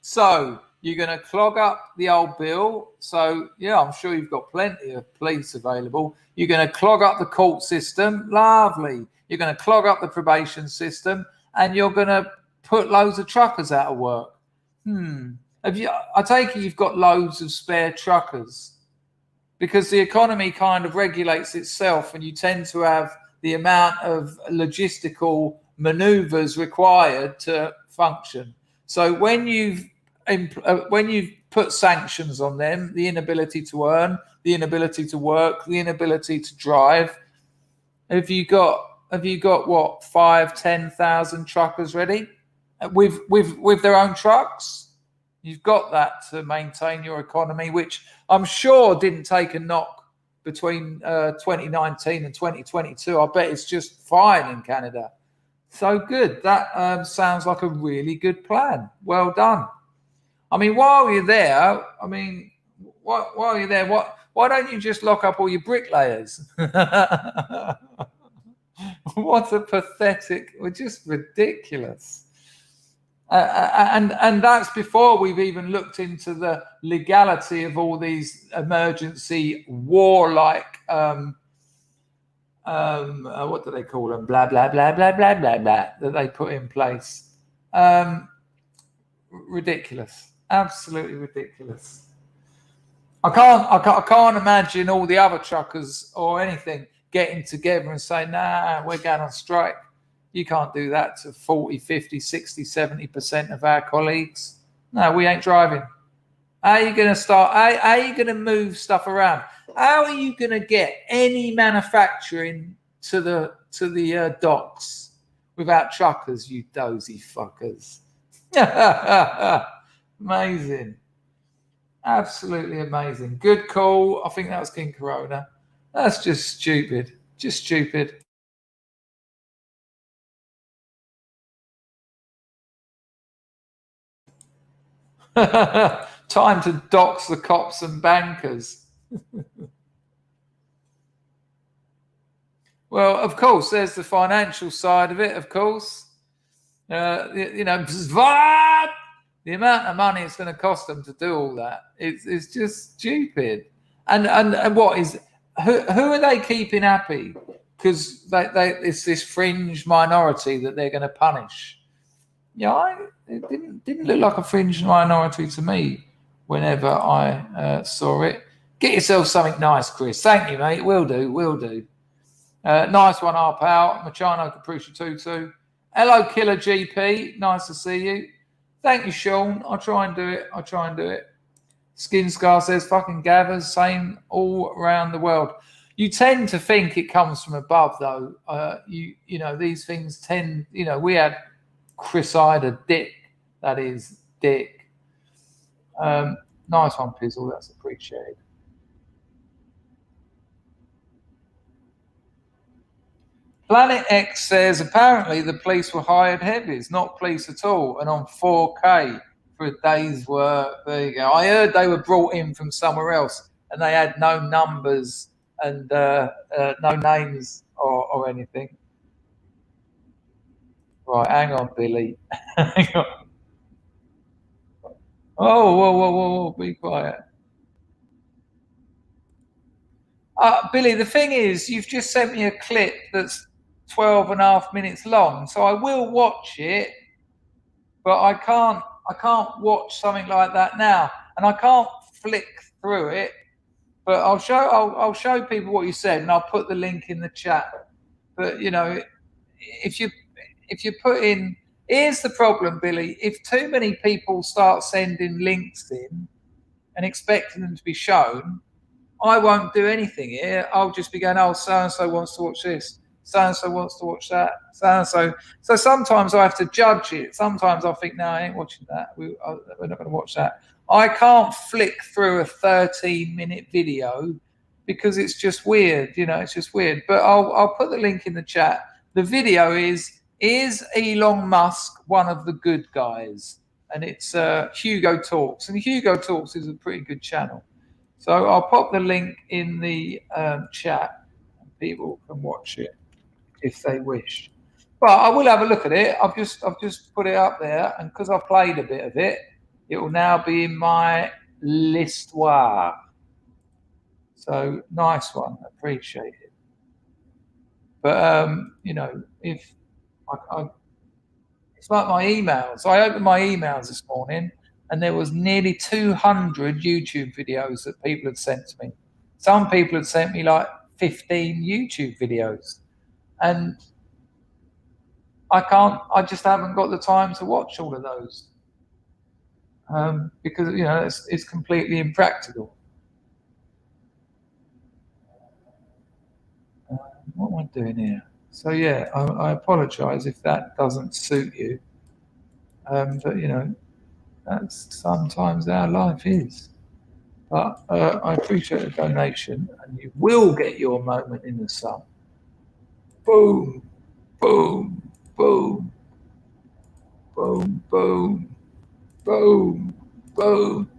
So you're going to clog up the old bill. So, yeah, I'm sure you've got plenty of police available. You're going to clog up the court system. Lovely. You're going to clog up the probation system, and you're going to put loads of truckers out of work. I take it you've got loads of spare truckers, because the economy kind of regulates itself, and you tend to have the amount of logistical maneuvers required to function. So when you've put sanctions on them, the inability to earn, the inability to work, the inability to drive, have you got what, 5,000-10,000 truckers ready with their own trucks? You've got that to maintain your economy, which I'm sure didn't take a knock between 2019 and 2022. I bet it's just fine in Canada. So good. That sounds like a really good plan. Well done. I mean, while you're there, why don't you just lock up all your bricklayers? What a pathetic, just ridiculous. And that's before we've even looked into the legality of all these emergency warlike, what do they call them? Blah, blah, blah, blah, blah, blah, blah, that they put in place. Ridiculous. Absolutely ridiculous. I can't imagine all the other truckers or anything getting together and saying, nah, we're going on strike. You can't do that to 40, 50, 60, 70% of our colleagues. No, we ain't driving. How are you going to start? How are you going to move stuff around? How are you going to get any manufacturing to the docks without truckers, you dozy fuckers? Amazing. Absolutely amazing. Good call. I think that was King Corona. That's just stupid. Just stupid. Time to dox the cops and bankers. Well, of course, there's the financial side of it, of course. The amount of money it's going to cost them to do all that, it's just stupid. And what is, who are they keeping happy? Because it's this fringe minority that they're going to punish. Yeah, it didn't look like a fringe minority to me whenever I saw it. Get yourself something nice, Chris. Thank you, mate. Will do. Nice one, our pal. Machano Capriccia Tutu. Hello, Killer GP. Nice to see you. Thank you, Sean. I'll try and do it. Skin Scar says, fucking gathers, same all around the world. You tend to think it comes from above, though. You know, these things tend, you know, we had Chris Ida, Dick. That is Dick. Nice one, Pizzle. That's appreciated. Planet X says, apparently the police were hired heavies, not police at all, and on 4K for a day's work. There you go. I heard they were brought in from somewhere else, and they had no numbers and no names or anything. Right, hang on, Billy. Hang on. Oh, whoa, be quiet. Billy, the thing is, you've just sent me a clip that's 12 and a half minutes long, so I will watch it, but I can't watch something like that now, and I can't flick through it. But I'll show people what you said, and I'll put the link in the chat. But you know, if you put in, here's the problem, Billy. If too many people start sending links in and expecting them to be shown, I won't do anything here. I'll just be going, oh, so-and-so wants to watch this. So-and-so wants to watch that. So-and-so. So sometimes I have to judge it. Sometimes I think, no, I ain't watching that. We're not going to watch that. I can't flick through a 13-minute video because it's just weird. You know, it's just weird. But I'll put the link in the chat. The video is Elon Musk one of the good guys? And it's Hugo Talks. And Hugo Talks is a pretty good channel. So I'll pop the link in the chat, and people can watch it if they wish. But I will have a look at it. I've just put it up there, and because I played a bit of it, it will now be in my l'histoire. So nice one, appreciate it. But you know, if it's like my emails. I opened my emails this morning, and there was nearly 200 YouTube videos that people had sent to me. Some people had sent me like 15 YouTube videos. And I just haven't got the time to watch all of those. Because, you know, it's completely impractical. What am I doing here? So, yeah, I apologize if that doesn't suit you. But, you know, that's sometimes our life is. But I appreciate the donation, and you will get your moment in the sun. Boom, boom, boom, boom, boom, boom, boom.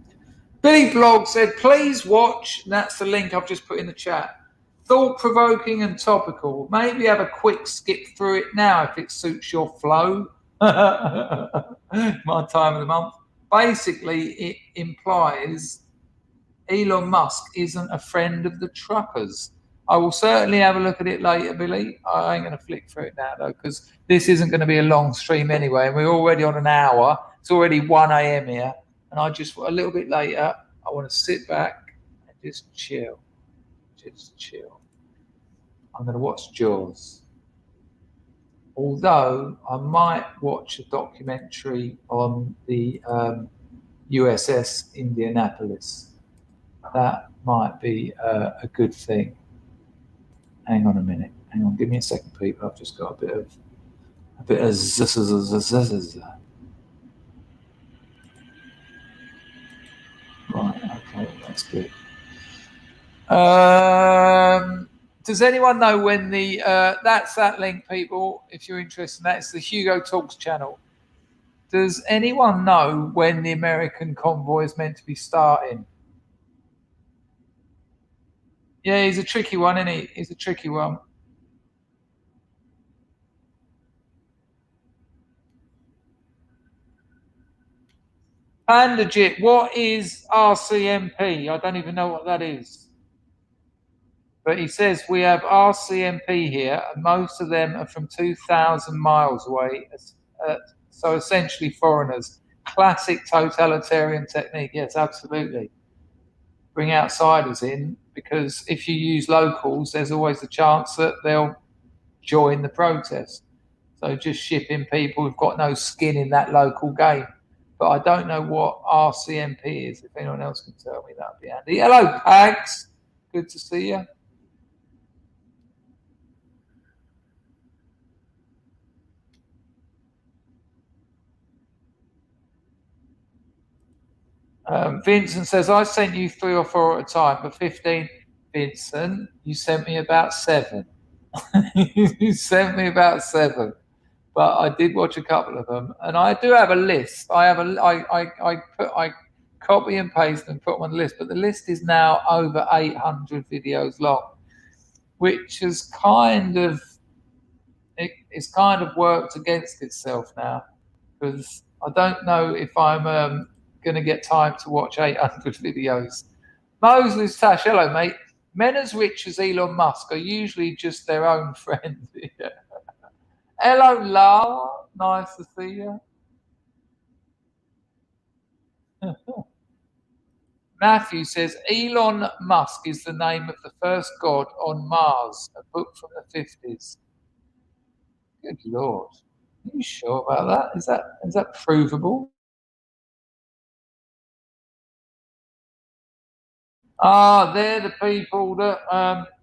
Billy Blog said, please watch, and that's the link I've just put in the chat. Thought-provoking and topical. Maybe have a quick skip through it now if it suits your flow. My time of the month. Basically, it implies Elon Musk isn't a friend of the truckers. I will certainly have a look at it later, Billy. I ain't going to flick through it now, though, because this isn't going to be a long stream anyway, and we're already on an hour. It's already 1 a.m. here, and I just, a little bit later, I want to sit back and just chill. Just chill. I'm going to watch Jaws. Although I might watch a documentary on the USS Indianapolis. That might be a good thing. Hang on a minute. Hang on. Give me a second, people. I've just got a bit of Right. Okay. That's good. Does anyone know when the that's that link, people? If you're interested in that, it's the Hugo Talks channel. Does anyone know when the American convoy is meant to be starting? Yeah, he's a tricky one, isn't he? He's a tricky one. Pandajit, what is RCMP? I don't even know what that is. But he says we have RCMP here, and most of them are from 2,000 miles away. So essentially foreigners. Classic totalitarian technique. Yes, absolutely. Bring outsiders in, because if you use locals, there's always the chance that they'll join the protest. So just shipping people who've got no skin in that local game. But I don't know what RCMP is. If anyone else can tell me, that'd be handy. Hello, Pags. Good to see you. Vincent says, I sent you 3 or 4 at a time, but 15. Vincent, you sent me about 7. You sent me about 7. But I did watch a couple of them, and I do have a list. I copy and paste and put them on the list, but the list is now over 800 videos long, which is it's kind of worked against itself now, because I don't know if I'm going to get time to watch 800 videos. Moses Tash, hello mate. Men as rich as Elon Musk are usually just their own friends. Yeah. Hello, Lara. Nice to see you. Matthew says, Elon Musk is the name of the first god on Mars, a book from the 50s. Good Lord. Are you sure about that? Is that provable? They're the people that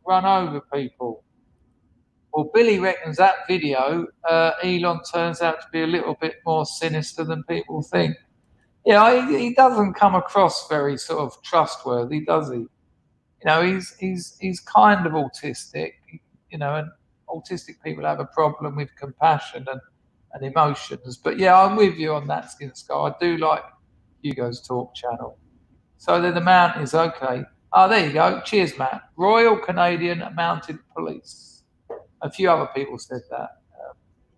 run over people. Well, Billy reckons that video, Elon turns out to be a little bit more sinister than people think. Yeah, he doesn't come across very sort of trustworthy, does he? You know, he's kind of autistic, you know, and autistic people have a problem with compassion and emotions. But yeah, I'm with you on that, Skin Scar. I do like Hugo's Talk channel. So then the mountains, okay. There you go. Cheers, Matt. Royal Canadian Mounted Police. A few other people said that.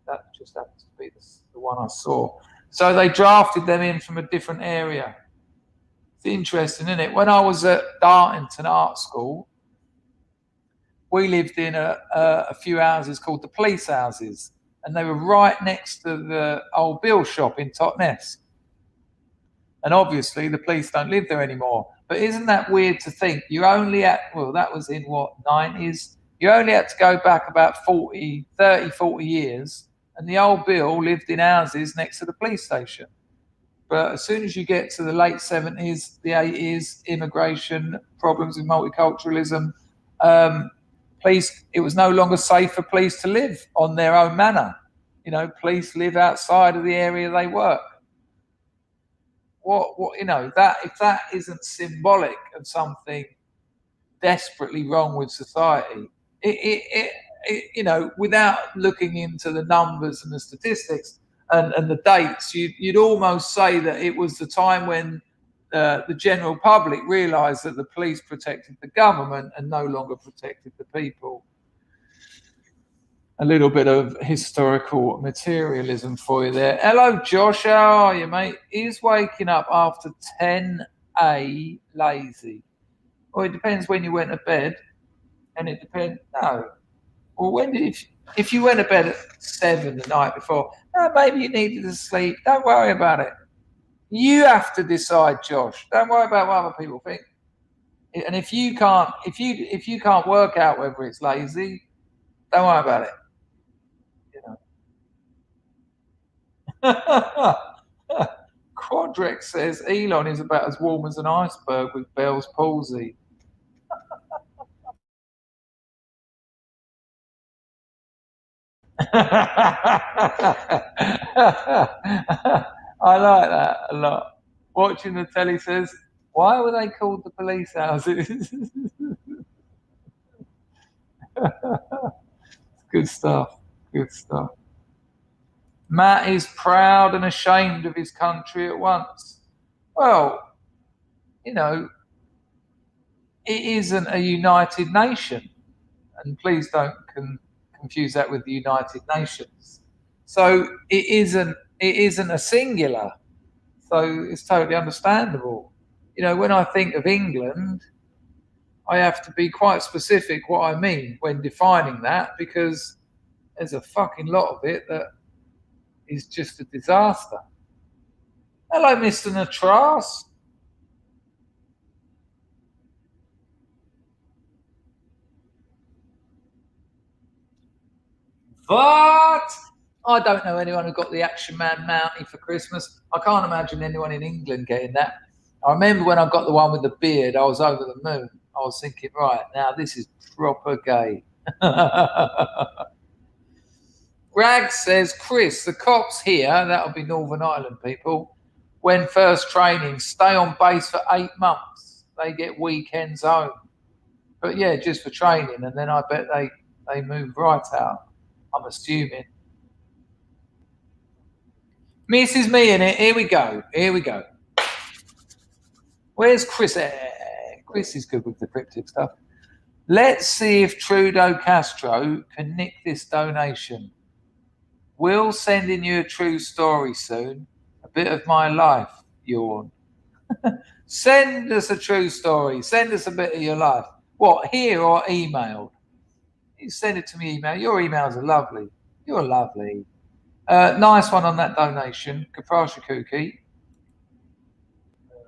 That just happens to be the one I saw. So they drafted them in from a different area. It's interesting, isn't it? When I was at Dartington Art School, we lived in a few houses called the police houses, and they were right next to the old Bill shop in Totnes. And obviously the police don't live there anymore. But isn't that weird to think? You only that was in what, 90s? You only had to go back about 30, 40 years, and the old Bill lived in houses next to the police station. But as soon as you get to the late 70s, the 80s, immigration, problems with multiculturalism, it was no longer safe for police to live on their own manor. You know, police live outside of the area they work. What you know, that if that isn't symbolic of something desperately wrong with society, it you know, without looking into the numbers and the statistics and the dates, you'd almost say that it was the time when the general public realised that the police protected the government and no longer protected the people. A little bit of historical materialism for you there. Hello, Josh. How are you, mate? Is waking up after 10 lazy? Well, it depends when you went to bed, and it depends. No. Well, if you went to bed at 7 the night before, maybe you needed to sleep. Don't worry about it. You have to decide, Josh. Don't worry about what other people think. And if you can't work out whether it's lazy, don't worry about it. You know. Quadrex says Elon is about as warm as an iceberg with Bell's palsy. I like that a lot. Watching the telly says, why were they called the police houses? Good stuff. Good stuff. Matt is proud and ashamed of his country at once. Well, you know, it isn't a united nation. And please don't confuse that with the United Nations. So it isn't a singular So it's totally understandable. You know, when I think of England, I have to be quite specific what I mean when defining that, because there's a fucking lot of it that is just a disaster. Hello, Mr. Natras. What? I don't know anyone who got the Action Man Mountie for Christmas. I can't imagine anyone in England getting that. I remember when I got the one with the beard, I was over the moon. I was thinking, right, now this is proper gay. Greg says, Chris, the cops here, that'll be Northern Ireland people, when first training, stay on base for 8 months. They get weekends home. But yeah, just for training, and then I bet they move right out, I'm assuming. Mrs. Me in it. Here we go. Here we go. Where's Chris? Chris is good with the cryptic stuff. Let's see if Trudeau Castro can nick this donation. We'll sending you a true story soon. A bit of my life, yawn. Send us a true story. Send us a bit of your life. What, here or emailed? You send it to me email. Your emails are lovely. You're lovely. Nice one on that donation. Kaprasha Kuki.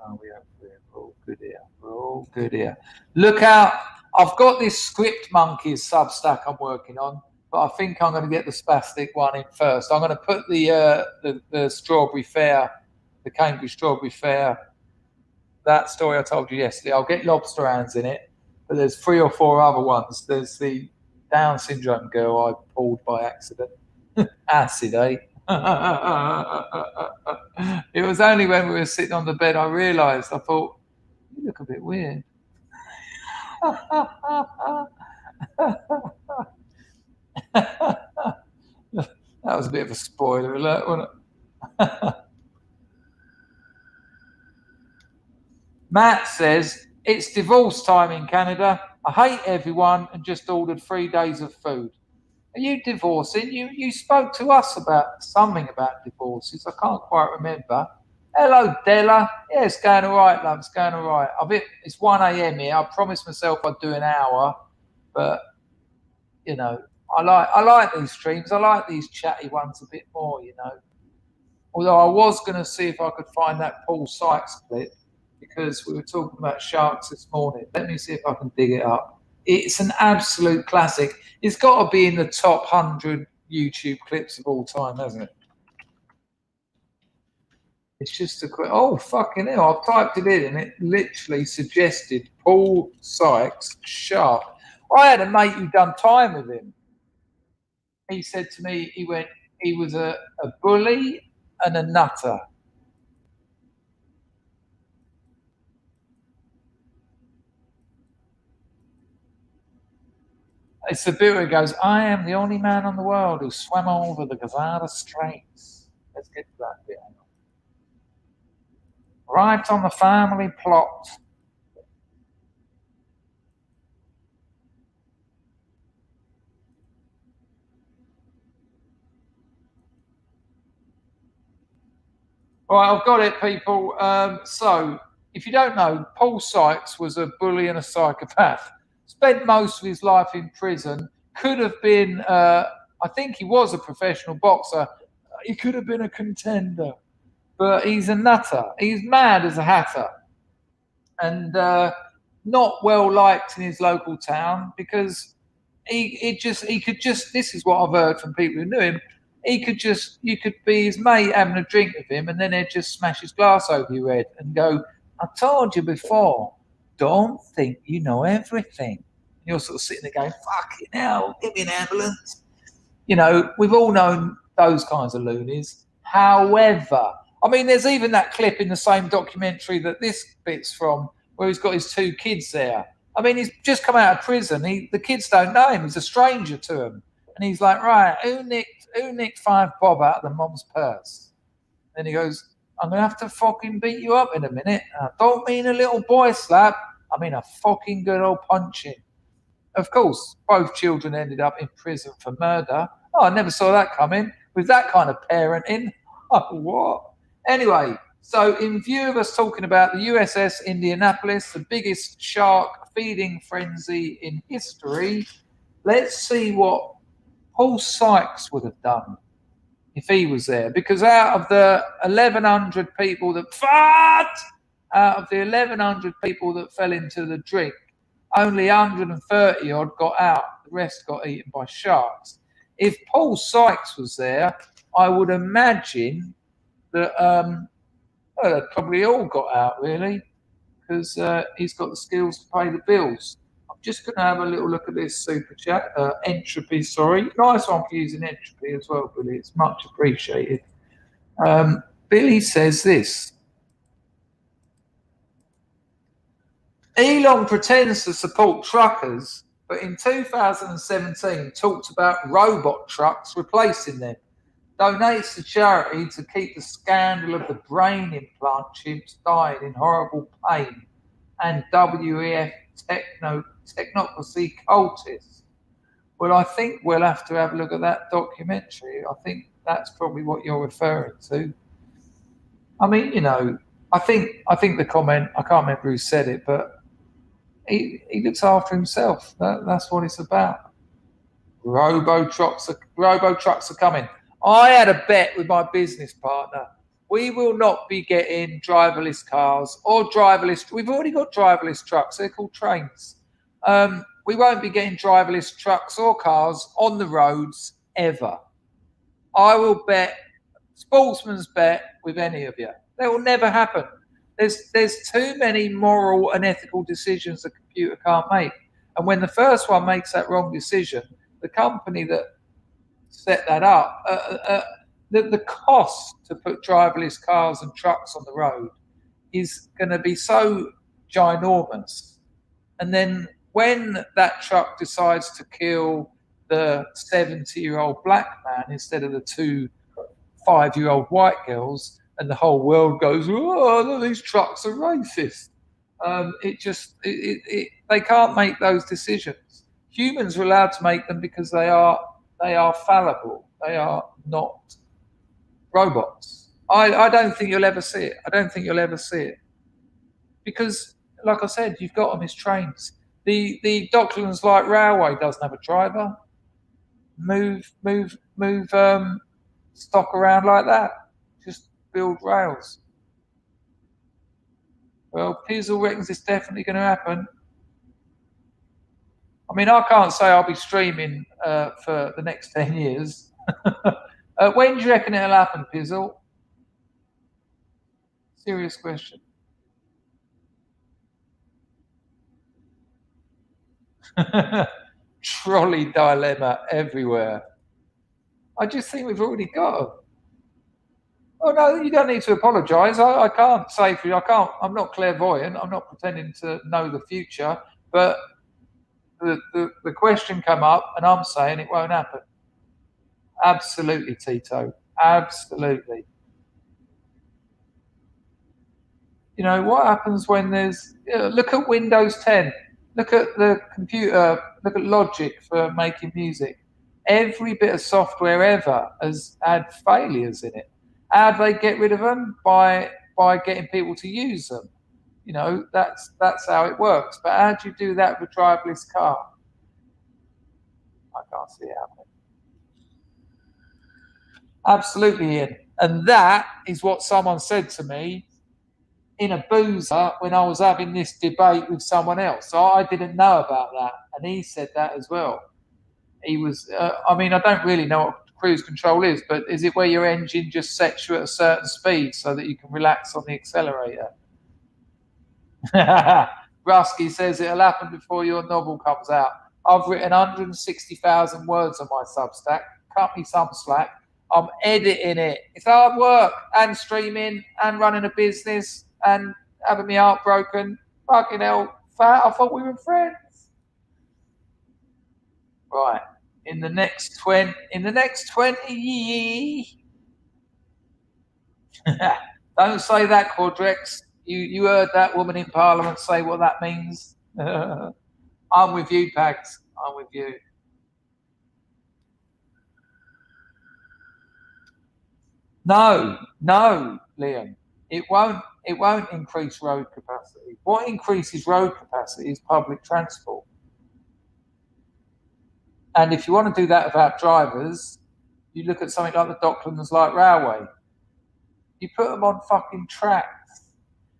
Oh, we're all good here. We're all good here. Look out. I've got this Script Monkeys Substack I'm working on, but I think I'm going to get the Spastic one in first. I'm going to put the Strawberry Fair, the Cambridge Strawberry Fair, that story I told you yesterday. I'll get Lobster Hands in it, but there's 3 or 4 other ones. There's the Down syndrome girl I pulled by accident. Acid, eh? It was only when we were sitting on the bed I realised. I thought, you look a bit weird. That was a bit of a spoiler alert, wasn't it? Matt says, it's divorce time in Canada. I hate everyone and just ordered 3 days of food. Are you divorcing? You spoke to us about something about divorces. I can't quite remember. Hello, Della. Yeah, it's going all right, love. It's going all right. It's 1 a.m. here. I promised myself I'd do an hour, but you know, I like these streams. I like these chatty ones a bit more, you know. Although I was going to see if I could find that Paul Sykes clip, because we were talking about sharks this morning. Let me see if I can dig it up. It's an absolute classic. It's got to be in the top 100 YouTube clips of all time, hasn't it? It's just a quick. Oh, fucking hell. I've typed it in and it literally suggested Paul Sykes shark. I had a mate who done time with him. He said to me, he was a bully and a nutter. It's the bit where it goes, I am the only man in the world who swam over the Gazzara Straits. Let's get to that bit. Right on the family plot. All right, I've got it, people. So, if you don't know, Paul Sykes was a bully and a psychopath. Spent most of his life in prison. Could have been, I think he was a professional boxer. He could have been a contender. But he's a nutter. He's mad as a hatter. And not well liked in his local town because he could just, this is what I've heard from people who knew him, you could be his mate having a drink with him and then he'd just smash his glass over your head and go, I told you before, don't think you know everything. And you're sort of sitting there going, fucking hell, give me an ambulance. You know, we've all known those kinds of loonies. However, I mean, there's even that clip in the same documentary that this bit's from where he's got his 2 kids there. I mean, he's just come out of prison. The kids don't know him. He's a stranger to them. And he's like, right, who nicked 5 bob out of the mom's purse? Then he goes, I'm going to have to fucking beat you up in a minute. I don't mean a little boy slap. I mean a fucking good old punching. Of course, both children ended up in prison for murder. Oh, I never saw that coming. With that kind of parenting. Oh, what? Anyway, So in view of us talking about the USS Indianapolis, the biggest shark feeding frenzy in history, let's see what Paul Sykes would have done if he was there. Because out of the 1,100 people that fell into the drink, only 130 odd got out. The rest got eaten by sharks. If Paul Sykes was there, I would imagine that well, they probably all got out, really, because he's got the skills to pay the bills. I'm just going to have a little look at this super chat. Entropy, sorry. Nice one for using entropy as well, Billy. It's much appreciated. Billy says this. Elon pretends to support truckers, but in 2017 talked about robot trucks replacing them. Donates to charity to keep the scandal of the brain implant chimps dying in horrible pain, and WEF technocracy cultists. Well, I think we'll have to have a look at that documentary. I think that's probably what you're referring to. I mean, you know, I think the comment, I can't remember who said it, but he looks after himself. That's what it's about. Robo trucks are coming. I had a bet with my business partner. We will not be getting driverless cars or driverless. We've already got driverless trucks. They're called trains. We won't be getting driverless trucks or cars on the roads ever. I will bet, sportsman's bet with any of you. That will never happen. There's too many moral and ethical decisions the computer can't make. And when the first one makes that wrong decision, the company that set that up, the cost to put driverless cars and trucks on the road is going to be so ginormous. And then when that truck decides to kill the 70-year-old black man instead of the 2 5-year-old white girls, and the whole world goes, oh, these trucks are racist. They can't make those decisions. Humans are allowed to make them because they are fallible. They are not robots. I don't think you'll ever see it. Because, like I said, you've got them as trains. The Docklands Light Railway doesn't have a driver. Move stock around like that. Just build rails. Well, Pizzle reckons it's definitely going to happen. I mean, I can't say I'll be streaming for the next 10 years. When do you reckon it'll happen, Pizzle? Serious question. Trolley dilemma everywhere. I just think we've already got them. Oh no, you don't need to apologise. I can't say for you. I'm not clairvoyant. I'm not pretending to know the future. But the question come up, and I'm saying it won't happen. Absolutely, Tito. Absolutely. You know what happens when there's? Look at Windows 10. Look at the computer. Look at Logic for making music. Every bit of software ever has had failures in it. How do they get rid of them? By getting people to use them. You know, that's how it works. But how do you do that with a driverless car? I can't see it happening. Absolutely, Ian. And that is what someone said to me in a boozer when I was having this debate with someone else. So I didn't know about that. And he said that as well. He was, I mean, I don't really know what cruise control is, but is it where your engine just sets you at a certain speed so that you can relax on the accelerator? Rusky says it'll happen before your novel comes out. I've written 160,000 words on my Substack. Cut me some slack. I'm editing it. It's hard work, and streaming, and running a business, and having my heart broken. Fucking hell, fat. I thought we were friends. Right. In the next 20 years. Don't say that, Quadrex. You heard that woman in Parliament say what that means. I'm with you, Pags. I'm with you. No, Liam. It won't increase road capacity. What increases road capacity is public transport. And if you want to do that without drivers, you look at something like the Docklands Light Railway. You put them on fucking tracks.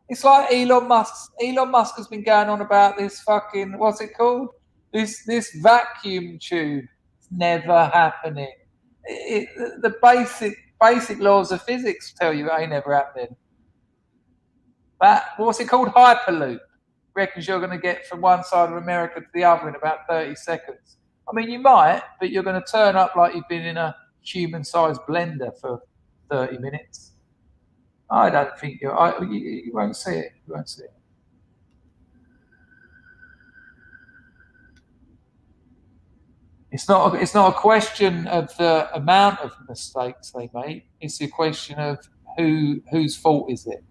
It's like Elon Musk. Elon Musk has been going on about this fucking, what's it called? This vacuum tube. It's never happening. The basic laws of physics tell you it ain't never happening. What's it called? Hyperloop. Reckons you're going to get from one side of America to the other in about 30 seconds. I mean, you might, but you're going to turn up like you've been in a human-sized blender for 30 minutes. I don't think you won't see it. You won't see it. It's not a question of the amount of mistakes they make. It's a question of whose fault is it?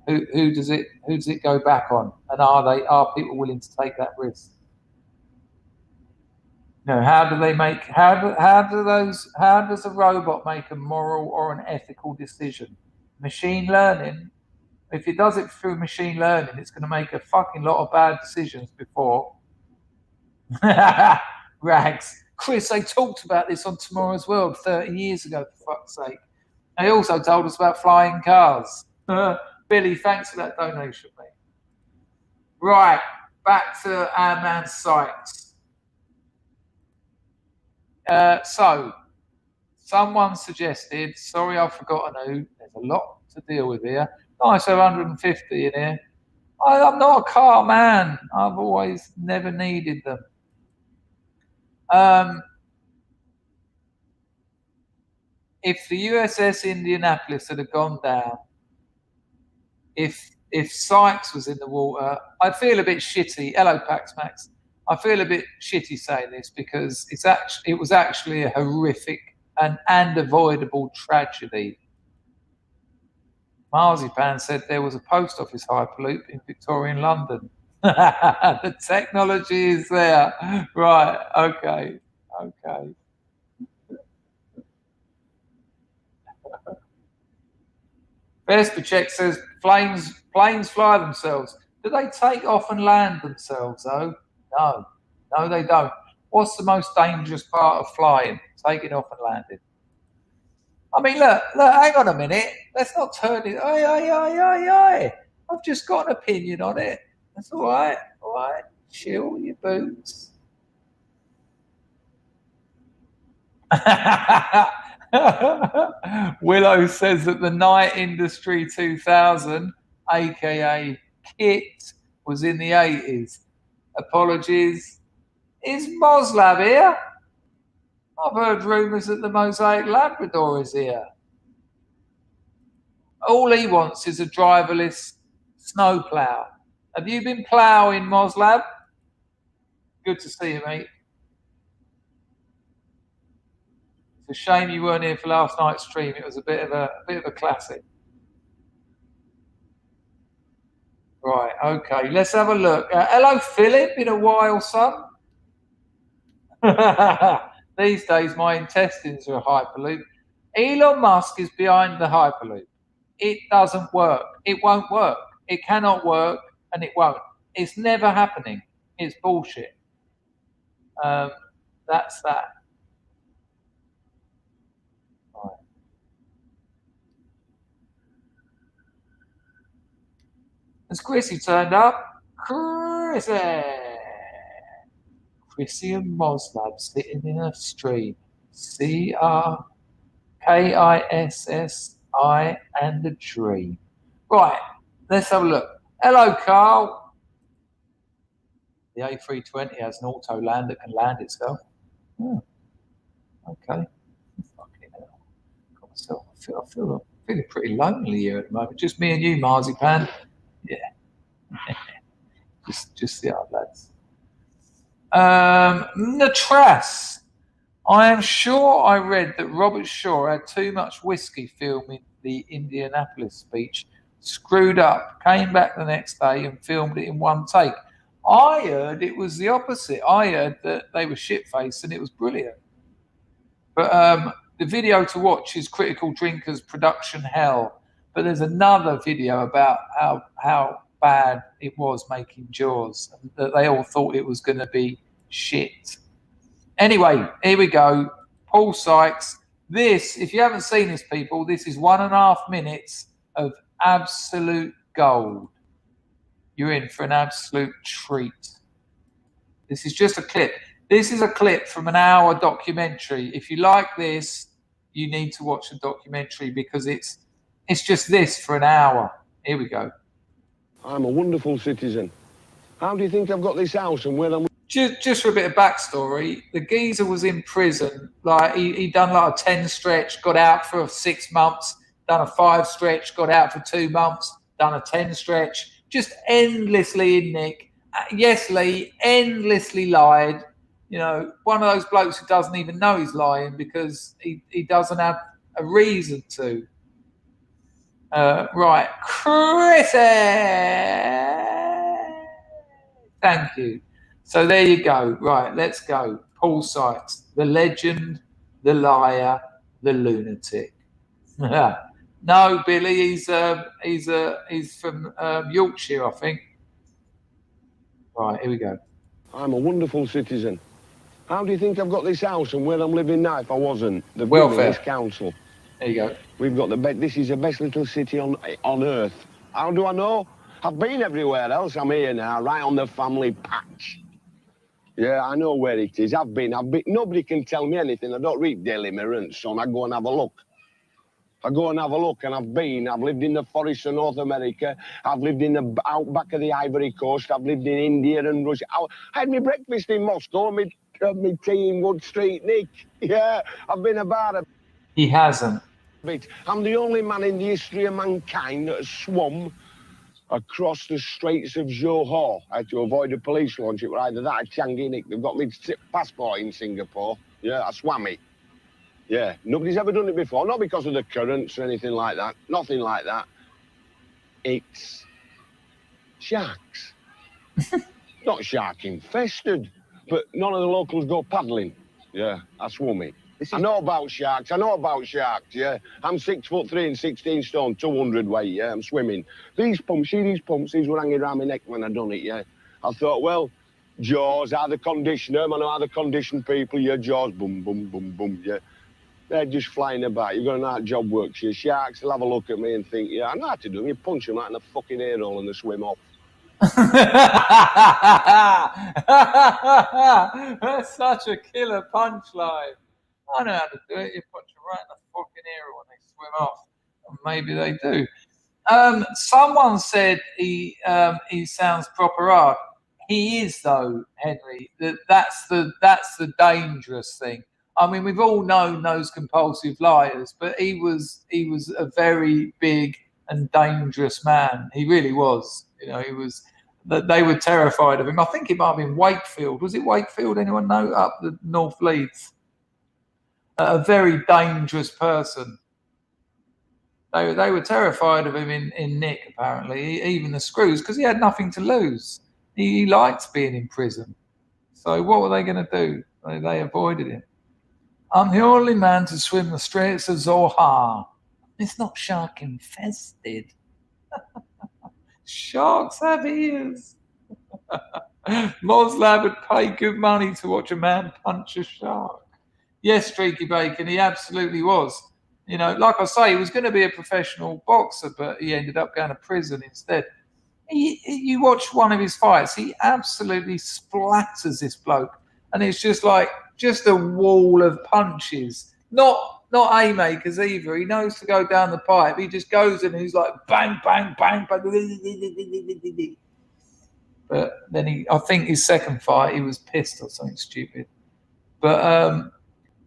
Who does it go back on? And are people willing to take that risk? No, how does a robot make a moral or an ethical decision? Machine learning, if it does it through machine learning, it's going to make a fucking lot of bad decisions before. Rags. Chris, they talked about this on Tomorrow's World 30 years ago, for fuck's sake. They also told us about flying cars. Billy, thanks for that donation, mate. Right, back to our man Sykes. So, someone suggested, sorry I've forgotten who, there's a lot to deal with here. Nice 150 in here. I'm not a car man. I've always never needed them. If the USS Indianapolis had gone down, if Sykes was in the water, I'd feel a bit shitty. Hello, Pax Max. I feel a bit shitty saying this because it was actually a horrific and avoidable tragedy. Marzipan said there was a post office hyperloop in Victorian London. The technology is there. Right, okay. Vespacek says planes fly themselves. Do they take off and land themselves, though? No, they don't. What's the most dangerous part of flying? Taking off and landing. I mean, look, hang on a minute. Let's not turn it. Aye. I've just got an opinion on it. That's all right. Chill your boots. Willow says that the Night Industry 2000, aka KIT, was in the 80s. Apologies. Is Moslab here? I've heard rumours that the Mosaic Labrador is here. All he wants is a driverless snowplow. Have you been ploughing, Moslab? Good to see you, mate. It's a shame you weren't here for last night's stream. It was a bit of a classic. Right, okay, let's have a look. Hello, Philip. Been a while, son. These days, my intestines are a hyperloop. Elon Musk is behind the hyperloop. It doesn't work. It won't work. It cannot work, and it won't. It's never happening. It's bullshit. That's that. Right. Has Chrissy turned up? Chrissy and Moslab sitting in a stream. CRKISSI and a dream. Right, let's have a look. Hello, Carl. The A320 has an auto land that can land itself. Oh, okay. Fucking hell. Got myself. I feel feeling pretty lonely here at the moment. Just me and you, Marzipan. Yeah. just the other lads. Natras. I am sure I read that Robert Shaw had too much whiskey filming the Indianapolis speech, screwed up, came back the next day and filmed it in one take. I heard it was the opposite. I heard that they were shit-faced and it was brilliant. But the video to watch is Critical Drinkers Production Hell. But there's another video about how bad it was making Jaws, and that they all thought it was going to be shit. Anyway, here we go. Paul Sykes. This, if you haven't seen this, people, this is 1.5 minutes of absolute gold. You're in for an absolute treat. This is just a clip. This is a clip from an hour documentary. If you like this, you need to watch the documentary because it's just this for an hour. Here we go. I'm a wonderful citizen. How do you think I've got this house and where I'm... Just for a bit of backstory, the geezer was in prison. Like he done like a 10 stretch, got out for 6 months, done a 5 stretch, got out for 2 months, done a 10 stretch, just endlessly in Nick. Yes, Lee, endlessly lied. You know, one of those blokes who doesn't even know he's lying because he doesn't have a reason to. Right, Chrissy! Thank you. So there you go. Right, let's go. Paul Sykes, the legend, the liar, the lunatic. No, Billy, he's from Yorkshire, I think. Right, here we go. I'm a wonderful citizen. How do you think I've got this house and where I'm living now if I wasn't? The welfare council. There you go. We've got the best. This is the best little city on earth. How do I know? I've been everywhere else. I'm here now, right on the family patch. Yeah, I know where it is. I've been. Nobody can tell me anything. I don't read Daily Mirror and so on. I go and have a look. And I've lived in the forests of North America. I've lived in the outback of the Ivory Coast. I've lived in India and Russia. I had my breakfast in Moscow, my tea in Wood Street, Nick. Yeah, I've been about a... He hasn't. I'm the only man in the history of mankind that has swum across the Straits of Johor. I had to avoid a police launch. It was either that or Changi, Nick. They've got me passport in Singapore. Yeah, I swam it. Yeah, nobody's ever done it before. Not because of the currents or anything like that. Nothing like that. It's sharks. Not shark infested, but none of the locals go paddling. Yeah, I swum it. I know about sharks, yeah. I'm 6'3" and 16 stone, 200 weight, yeah, I'm swimming. These pumps were hanging around my neck when I done it, yeah. I thought, well, Jaws, how they condition them, I know how they condition people, yeah, Jaws, boom, boom, boom, boom, yeah. They're just flying about. You've got an art job works, yeah. Sharks, they'll have a look at me and think, yeah, I know how to do them. You punch them right in the fucking ear hole and they swim off. That's such a killer punchline. I know how to do it. You punch them right in the fucking ear when they swim off. And maybe they do. Someone said he sounds proper art. He is though, Henry. That's the dangerous thing. I mean, we've all known those compulsive liars, but he was a very big and dangerous man. He really was. You know, he was. They were terrified of him. I think it might have been Wakefield. Was it Wakefield? Anyone know? Up the North Leeds. A very dangerous person. They were terrified of him in Nick, apparently, even the screws, because he had nothing to lose. He liked being in prison. So what were they going to do? They avoided him. I'm the only man to swim the Straits of Johor. It's not shark infested. Sharks have ears. Moslab would pay good money to watch a man punch a shark. Yes, Streaky Bacon, he absolutely was. You know, like I say, he was going to be a professional boxer, but he ended up going to prison instead. You watch one of his fights, he absolutely splatters this bloke. And it's just a wall of punches. Not haymakers either. He knows to go down the pipe. He just goes in and he's like bang, bang, bang, bang. But then I think his second fight, he was pissed or something stupid. But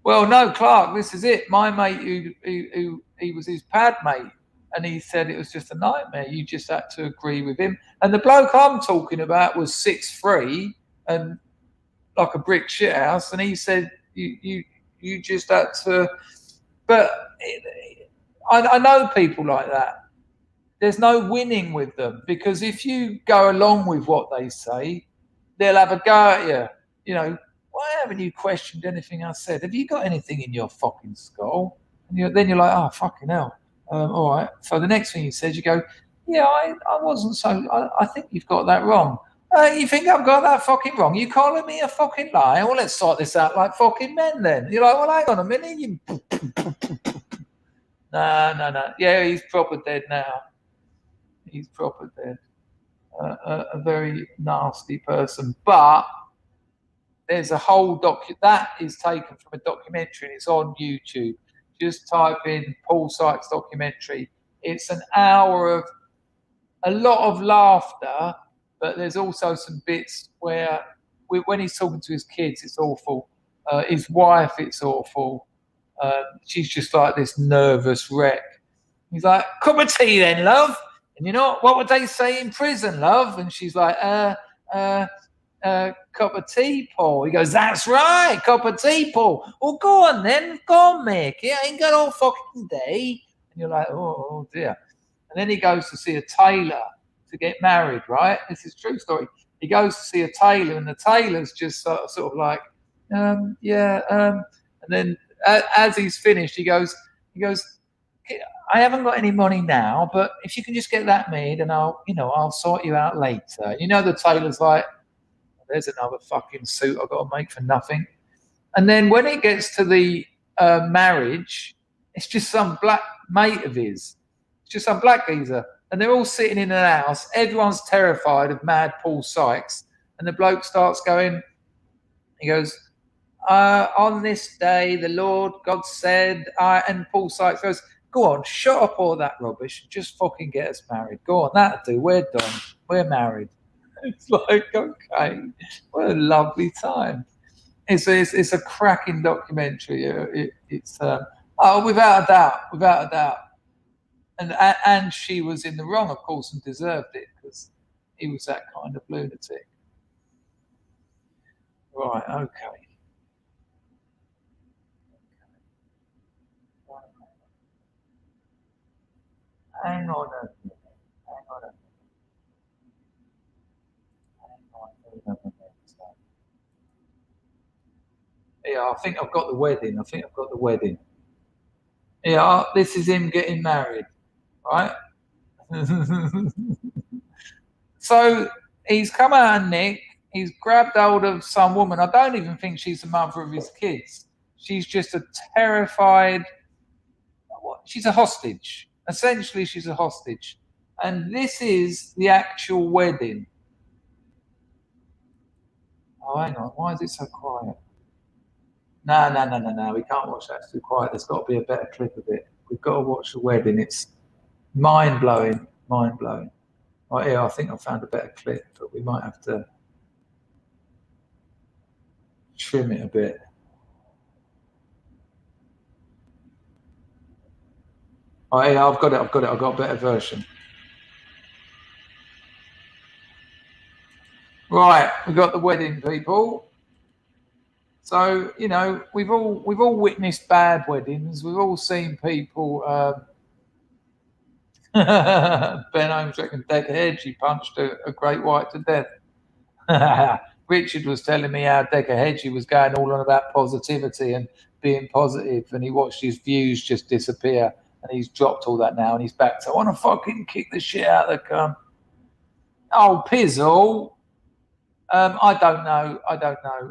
well, no, Clark, this is it. My mate, who he was his pad mate, and he said it was just a nightmare. You just had to agree with him. And the bloke I'm talking about was 6'3" and like a brick shithouse, and he said you just had to. But I know people like that. There's no winning with them, because if you go along with what they say, they'll have a go at you. You know, why haven't you questioned anything I said? Have you got anything in your fucking skull? And then you're like, oh, fucking hell. All right. So the next thing he says, you go, yeah, I wasn't so, I think you've got that wrong. You think I've got that fucking wrong? You calling me a fucking liar? Well, let's sort this out like fucking men then. You're like, well, hang on a minute. You... No. Yeah, he's proper dead now. He's proper dead. A very nasty person. But there's a whole that is taken from a documentary and it's on YouTube. Just type in Paul Sykes documentary. It's an hour of a lot of laughter, but there's also some bits where when he's talking to his kids, it's awful. His wife, it's awful. She's just like this nervous wreck. He's like, cup of tea then, love. And you know what would they say in prison, love? And she's like, cup of tea, Paul. He goes, that's right, cup of tea, Paul. Well, go on then, go on, Mick. I ain't got all fucking day. And you're like, oh dear. And then he goes to see a tailor to get married, right? This is a true story. He goes to see a tailor, and the tailor's just sort of like, and then as he's finished, he goes, I haven't got any money now, but if you can just get that made, and I'll sort you out later. You know, the tailor's like, there's another fucking suit I've got to make for nothing. And then when it gets to the marriage, it's just some black mate of his. It's just some black geezer. And they're all sitting in an house. Everyone's terrified of mad Paul Sykes. And the bloke starts going, he goes, on this day, the Lord God said, and Paul Sykes goes, go on, shut up all that rubbish and just fucking get us married. Go on, that'll do. We're done. We're married. It's like, okay, what a lovely time. It's a cracking documentary. It's without a doubt. And she was in the wrong, of course, and deserved it because he was that kind of lunatic. Right, okay. Hang on a minute. Yeah, I think I've got the wedding. Yeah, this is him getting married, right? So he's come out and Nick, he's grabbed hold of some woman. I don't even think she's the mother of his kids. She's just a terrified, she's a hostage. Essentially, she's a hostage. And this is the actual wedding. Oh, hang on. Why is it so quiet? No. We can't watch that. It's too quiet. There's got to be a better clip of it. We've got to watch the wedding. It's mind-blowing. Right here, I think I found a better clip, but we might have to trim it a bit. Right here, I've got it. I've got a better version. Right, we've got the wedding, people. So, you know, we've all witnessed bad weddings. We've all seen people. Ben Holmes reckons Decker Hedgie punched a great white to death. Richard was telling me how Decker Hedgie was going all on about positivity and being positive, and he watched his views just disappear, and he's dropped all that now, and he's back to, I want to fucking kick the shit out of the cunt. Oh, Pizzle. I don't know.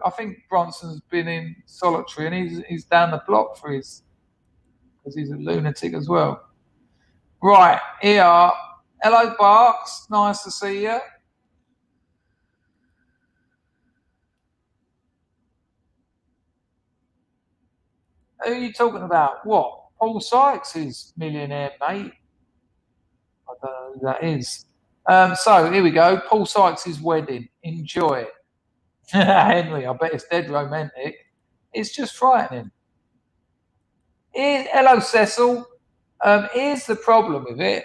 I think Bronson's been in solitary and he's down the block for because he's a lunatic as well. Right, here. Hello, Barks. Nice to see you. Who are you talking about? What? Paul Sykes is millionaire, mate. I don't know who that is. So here we go. Paul Sykes' wedding. Enjoy it. Henry, I bet it's dead romantic. It's just frightening. Hello, Cecil. Here's the problem with it.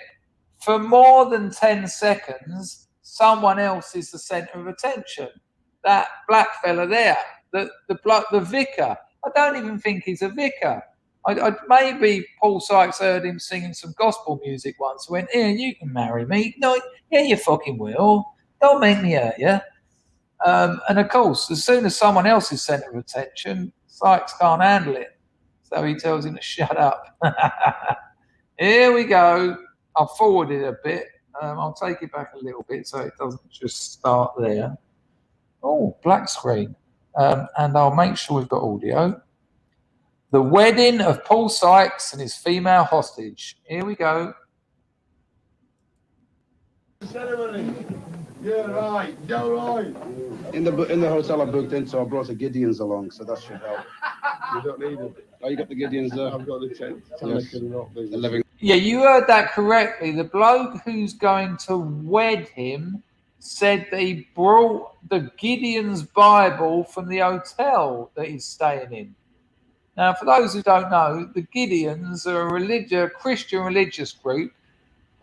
For more than 10 seconds, someone else is the centre of attention. That black fella there, the vicar. I don't even think he's a vicar. Maybe Paul Sykes heard him singing some gospel music once. Went, here, you can marry me. No, yeah, you fucking will. Don't make me hurt you. And of course, as soon as someone else is centre of attention, Sykes can't handle it. So he tells him to shut up. Here we go. I'll forward it a bit. I'll take it back a little bit so it doesn't just start there. Oh, black screen. And I'll make sure we've got audio. The wedding of Paul Sykes and his female hostage. Here we go. Ceremony. Yeah, right. Go right. In the hotel I booked in, so I brought the Gideons along, so that should help. You don't need it. Oh, you got the Gideons there? I've got the tent. Yes. The living. Yeah, you heard that correctly. The bloke who's going to wed him said that he brought the Gideon's Bible from the hotel that he's staying in. Now, for those who don't know, the Gideons are a Christian religious group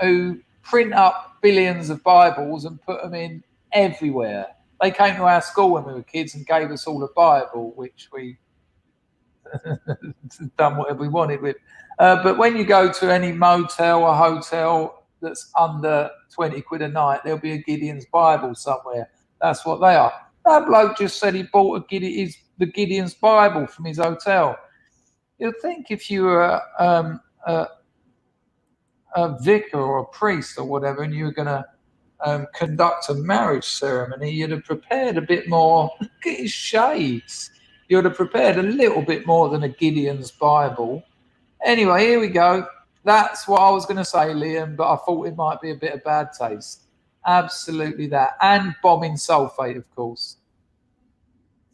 who print up billions of Bibles and put them in everywhere. They came to our school when we were kids and gave us all a Bible, which we done whatever we wanted with. But when you go to any motel or hotel that's under 20 quid a night, there'll be a Gideon's Bible somewhere. That's what they are. That bloke just said he bought the Gideon's Bible from his hotel. You'd think if you were a vicar or a priest or whatever, and you were going to conduct a marriage ceremony, you'd have prepared a bit more. Look at his shades. You'd have prepared a little bit more than a Gideon's Bible. Anyway, here we go. That's what I was going to say, Liam, but I thought it might be a bit of bad taste. Absolutely that. And bombing sulfate, of course.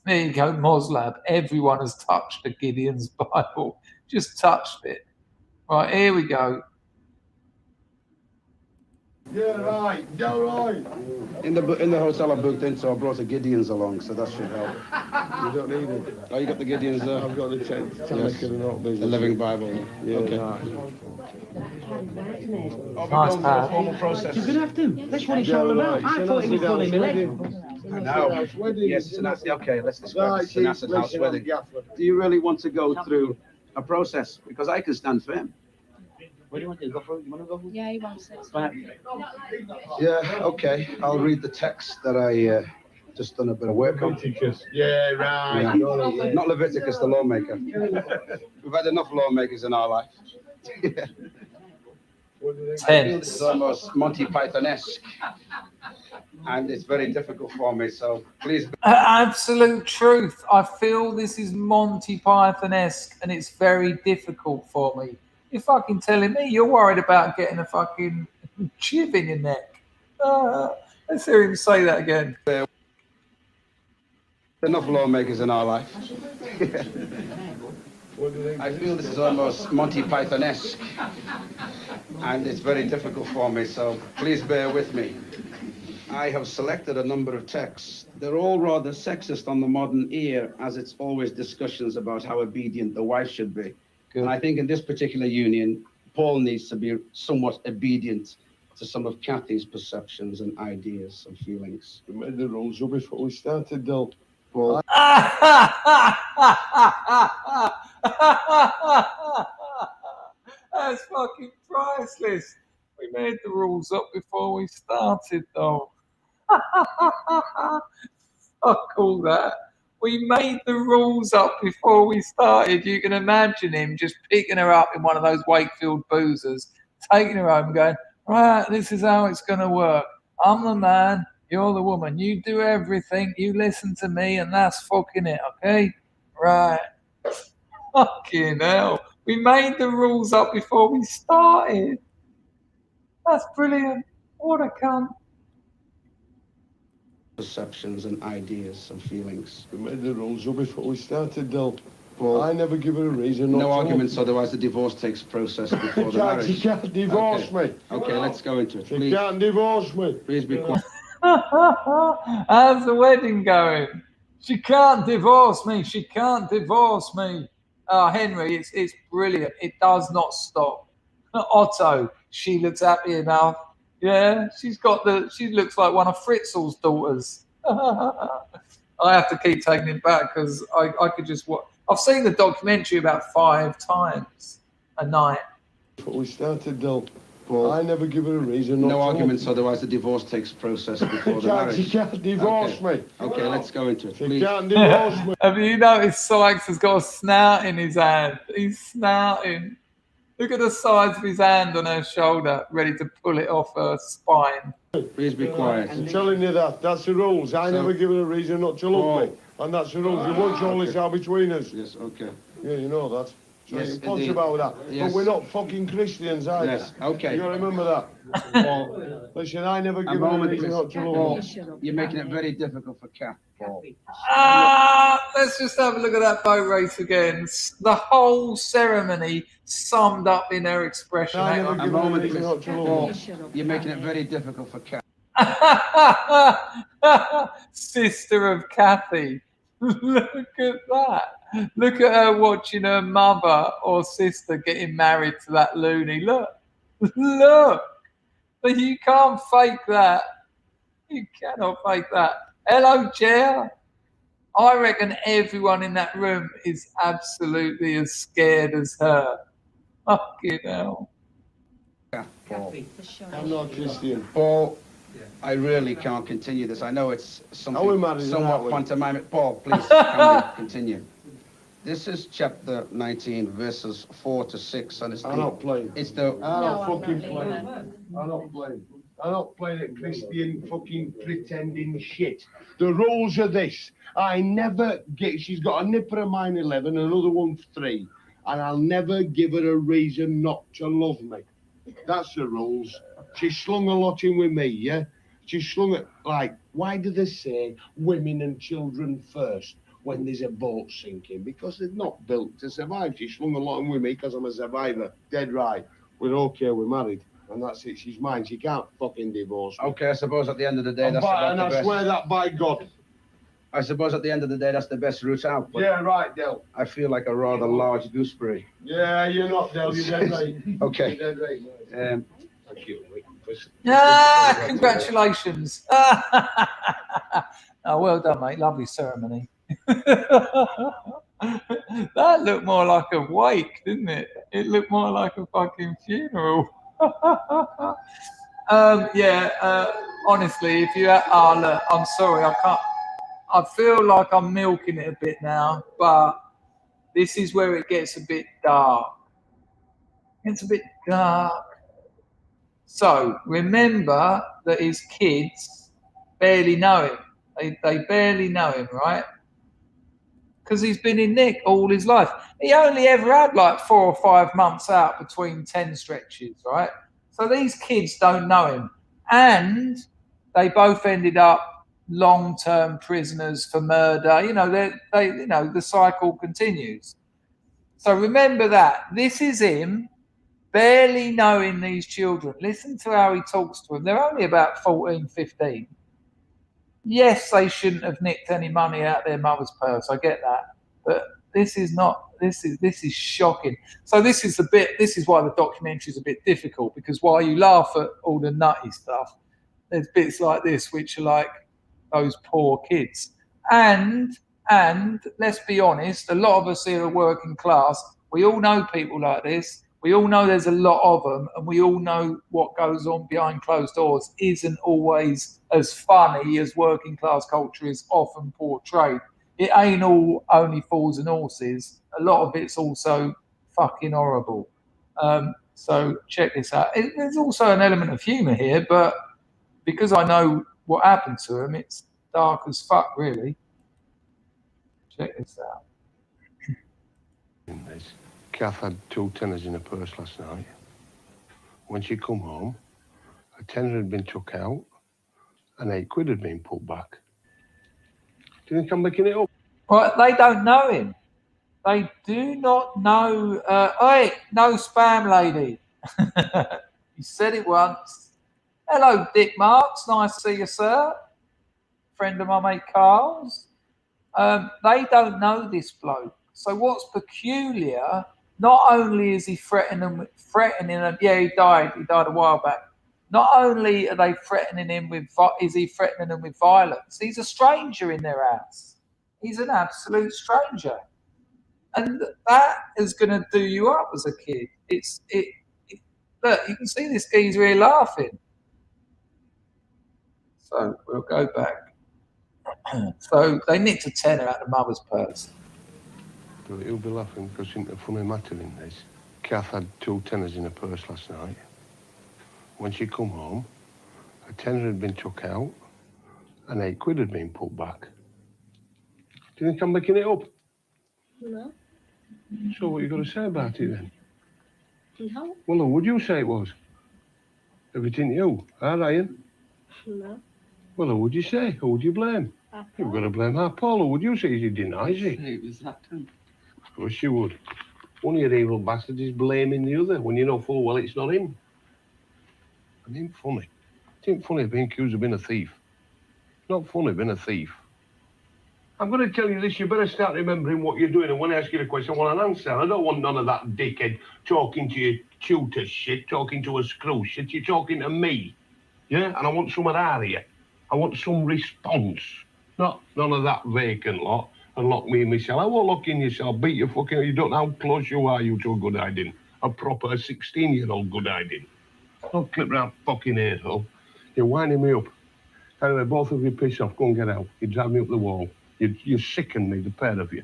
There you go, Moslab. Everyone has touched a Gideon's Bible. Just touched it. Right, here we go. Yeah, right. Go right. In the hotel I booked in, so I brought the Gideons along, so that should help. You don't need it. Oh, you got the Gideons there? I've got the tent. Yes. The living Bible. Yeah, Okay. right. Nice pad. Formal process. You're gonna have to. That's what it's all about. I thought he was pulling me leg. No. Yes, it's an acid. Okay, let's describe it. It's an acid house wedding. Do you really want to go through a process? Because I can stand firm. What do you want to do? Go for it? You want to go for it? Yeah, he wants it. Yeah, okay. I'll read the text that I just done a bit of work on. Leviticus. Yeah, right. Yeah. Not Leviticus, the lawmaker. We've had enough lawmakers in our life. Tense. It's almost Monty Python-esque. And it's very difficult for me, so please. Absolute truth. I feel this is Monty Python-esque and it's very difficult for me. You're fucking telling me you're worried about getting a fucking chip in your neck. Let's hear him say that again. Enough lawmakers in our life. I feel this is almost Monty Python-esque. And it's very difficult for me, so please bear with me. I have selected a number of texts. They're all rather sexist on the modern ear, as it's always discussions about how obedient the wife should be. Good. And I think in this particular union, Paul needs to be somewhat obedient to some of Kathy's perceptions and ideas and feelings. We made the rules up before we started, though. Paul, That's fucking priceless. We made the rules up before we started, though. I call that. We made the rules up before we started. You can imagine him just picking her up in one of those Wakefield boozers, taking her home and going, right, this is how it's going to work. I'm the man, you're the woman. You do everything, you listen to me, and that's fucking it, okay? Right. Fucking hell. We made the rules up before we started. That's brilliant. What a cunt. perceptions and ideas and feelings. We made the rules up before we started, though. Paul, I never give her a reason. no arguments, otherwise the divorce takes process before the marriage. She can't divorce me. Okay, let's go into it. She Please, can't divorce me. please be quiet. How's the wedding going? She can't divorce me. She can't divorce me. Oh, Henry, it's brilliant. It does not stop. Otto, she looks happy enough. Yeah, she looks like one of Fritzl's daughters. I have to keep taking it back because I could just watch. I've seen the documentary about 5 times a night. Before we started, though. Paul, I never give her a reason. no arguments, otherwise the divorce takes process before the marriage. She can't divorce me. Okay, let's go into it. She Please. can't divorce me. Have you noticed Sykes has got a snout in his hand? He's snouting. Look at the size of his hand on her shoulder, ready to pull it off her spine. Please be quiet. I'm telling you that. That's the rules. I never give her a reason not to love me. And that's the rules. You won't all this out between us. Yes, okay. Yeah, you know that. So Yes, you punch indeed. about that. Yes. But we're not fucking Christians either. Yes, okay. You gotta remember that. Paul, listen, I never A give her a moment, reason please. not to love Paul, me. you're making it very difficult for Kath, Paul. Let's just have a look at that boat race again. The whole ceremony summed up in her expression. I Hang never on. A give her a moment, reason please. not to Paul, love me. you're making it very difficult for Kath. Sister of Kathy. Look at that. Look at her watching her mother or sister getting married to that loony. Look. Look. But you can't fake that. You cannot fake that. Hello, chair. I reckon everyone in that room is absolutely as scared as her. Fucking hell. Paul. I'm not Christian. Paul, I really can't continue this. I know it's Are we married, something somewhat aren't we? pantomimic. Paul, please, can we continue? This is chapter 19, verses 4 to 6. And I'm not playing. it's the I'm not fucking playing. I'm not playing. I'm not playing at Christian fucking pretending shit. The rules are this. I never get. She's got a nipper of mine 11, another one 3, and I'll never give her a reason not to love me. That's the rules. She slung a lot in with me, yeah? She slung it like, why do they say women and children first when there's a boat sinking? Because they're not built to survive. She slung a lot in with me because I'm a survivor. Dead right. We're okay, we're married. And that's it, she's mine. She can't fucking divorce me. okay. I suppose at the end of the day, that's about And the I best. swear that by God. I suppose at the end of the day, that's the best route out. But Yeah, right, Del. I feel like a rather large gooseberry. Yeah, you're not, Del. You're dead right. Okay. You're dead right, mate. Thank you. Congratulations. Oh, well done, mate. Lovely ceremony. That looked more like a wake, didn't it? It looked more like a fucking funeral. Honestly, if you look, I'm sorry, I can't. I feel like I'm milking it a bit now, but this is where it gets a bit dark. It's a bit dark. So remember that his kids barely know him. They barely know him, right? Because he's been in Nick all his life. He only ever had like 4 or 5 months out between 10 stretches, right? So these kids don't know him. And they both ended up long-term prisoners for murder. You know, the cycle continues. So remember that. This is him barely knowing these children. Listen to how he talks to them. They're only about 14, 15. Yes, they shouldn't have nicked any money out of their mother's purse. I get that. But this is shocking. So this is why the documentary is a bit difficult, because while you laugh at all the nutty stuff, there's bits like this which are like those poor kids. And let's be honest, a lot of us here are working class. We all know people like this. We all know there's a lot of them, and we all know what goes on behind closed doors isn't always as funny as working class culture is often portrayed. It ain't all only fools and horses. A lot of it's also fucking horrible. So check this out. There's also an element of humour here, but because I know what happened to him, it's dark as fuck, really. Check this out. Kath had 2 tenors in her purse last night. When she come home, a tenner had been took out and 8 quid had been put back. Do you think I'm making it up? Well, they don't know him. They do not know. Oi, no spam, lady. You said it once. Hello, Dick Marks. Nice to see you, sir. Friend of my mate Carl's. They don't know this bloke. So what's peculiar? Not only is he threatening them. Yeah, he died a while back. Not only are they threatening him is he threatening them with violence? He's a stranger in their house. He's an absolute stranger, and that is going to do you up as a kid. Look, you can see this geezer here laughing. So we'll go back. So they nicked a tenner out of mother's purse. But he'll be laughing because it's a funny matter in this. Kath had 2 tenors in her purse last night. When she come home, a tenner had been took out and 8 quid had been put back. Do you think I'm making it up? No. So what you got to say about it then? No. Well, who would you say it was? Everything you, huh, Ryan? No. Well, who would you say? Who would you blame? You've got to blame our Paul. Who would you say? He denies it. It was that time. Of course you would. One of your evil bastards is blaming the other when you know full well it's not him. It ain't funny. It ain't funny being accused of being a thief. Not funny being a thief. I'm going to tell you this, you better start remembering what you're doing, and when I ask you the question, I want an answer. I don't want none of that dickhead talking to your tutor shit, talking to a screw shit. You're talking to me, yeah? And I want some out of you. I want some response. Not none of that vacant lot, and lock me in my cell. I won't lock in your cell, beat your fucking... You don't know how close you are, you to a good hiding. A proper 16-year-old good hiding. Don't clip round fucking asshole. You're winding me up. Anyway, both of you piss off, go and get out. You drive me up the wall. You sicken me, the pair of you.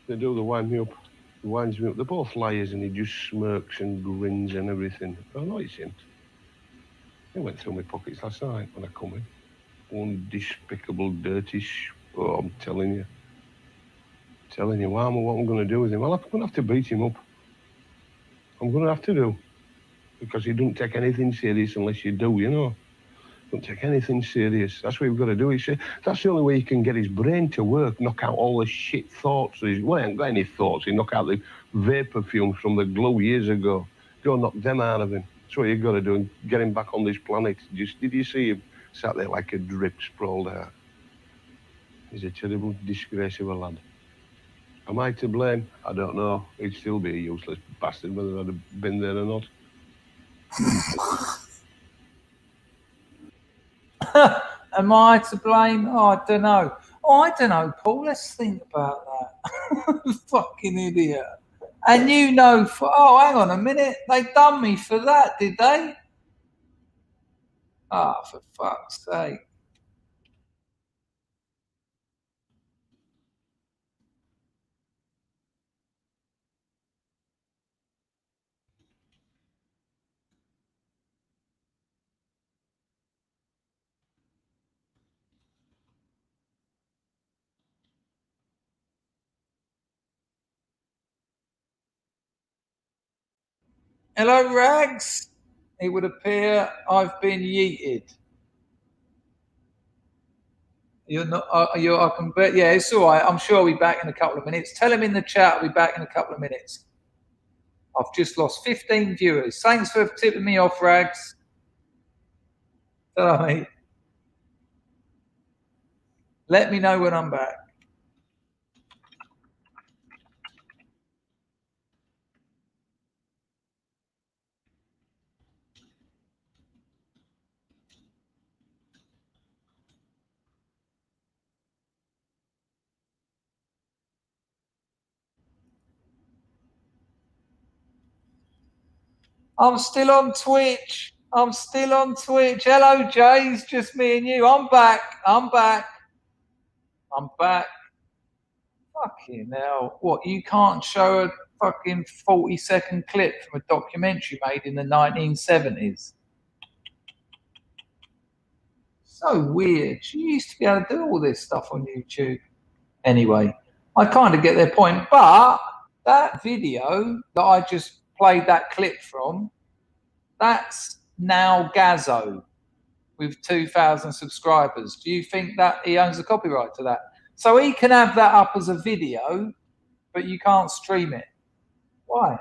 They do, they wind me up. He winds me up. They're both liars, and he just smirks and grins and everything. I know it's him. He went through my pockets last night when I come in. One despicable, dirty oh, I'm telling you. Telling you, what I'm going to do with him. Well, I'm going to have to beat him up. I'm going to have to do. Because he doesn't take anything serious unless you do, you know. Don't take anything serious. That's what you've got to do. That's the only way you can get his brain to work, knock out all the shit thoughts. Well, he ain't got any thoughts. He knock out the vapor fumes from the glue years ago. Go knock them out of him. That's what you've got to do and get him back on this planet. Did you see him sat there like a drip sprawled out? He's a terrible disgrace of a lad. Am I to blame? I don't know. He'd still be a useless bastard whether I'd have been there or not. Am I to blame? Oh, I don't know. Oh, I don't know, Paul. Let's think about that. Fucking idiot. And you know, oh, hang on a minute. They done me for that, did they? Ah, oh, for fuck's sake. Hello, Rags. It would appear I've been yeeted. You're not. I can bet. Yeah, it's all right. I'm sure I'll be back in a couple of minutes. Tell him in the chat I'll be back in a couple of minutes. I've just lost 15 viewers. Thanks for tipping me off, Rags. All right. Let me know when I'm back. I'm still on Twitch. Hello, Jay. It's just me and you. I'm back. Fucking hell. What, you can't show a fucking 40-second clip from a documentary made in the 1970s? So weird. You used to be able to do all this stuff on YouTube. Anyway, I kind of get their point. But that video that I just played that clip from, that's now Gazzo with 2,000 subscribers. Do you think that he owns the copyright to that? So he can have that up as a video, but you can't stream it. Why?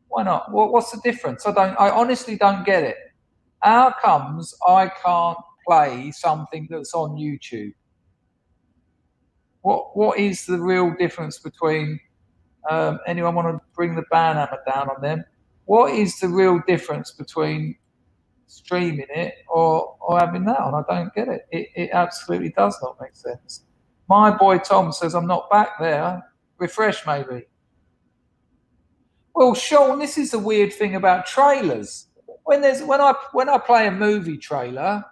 Why not? What's the difference? I honestly don't get it. How comes I can't play something that's on YouTube? What is the real difference between anyone want to bring the ban hammer down on them? What is the real difference between streaming it or having that on? I don't get it. It absolutely does not make sense. My boy Tom says I'm not back there. Refresh maybe. Well, Sean, this is the weird thing about trailers. When I play a movie trailer,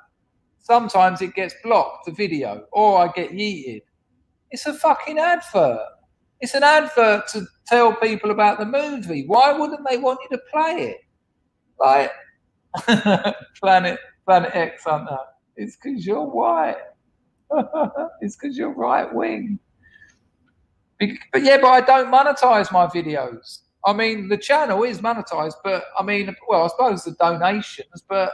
sometimes it gets blocked, the video, or I get yeeted. It's a fucking advert. It's an advert to tell people about the movie. Why wouldn't they want you to play it? Like Planet X Hunter. It's because you're white. It's because you're right wing. But I don't monetize my videos. I mean, the channel is monetized, but I mean, well, I suppose the donations, but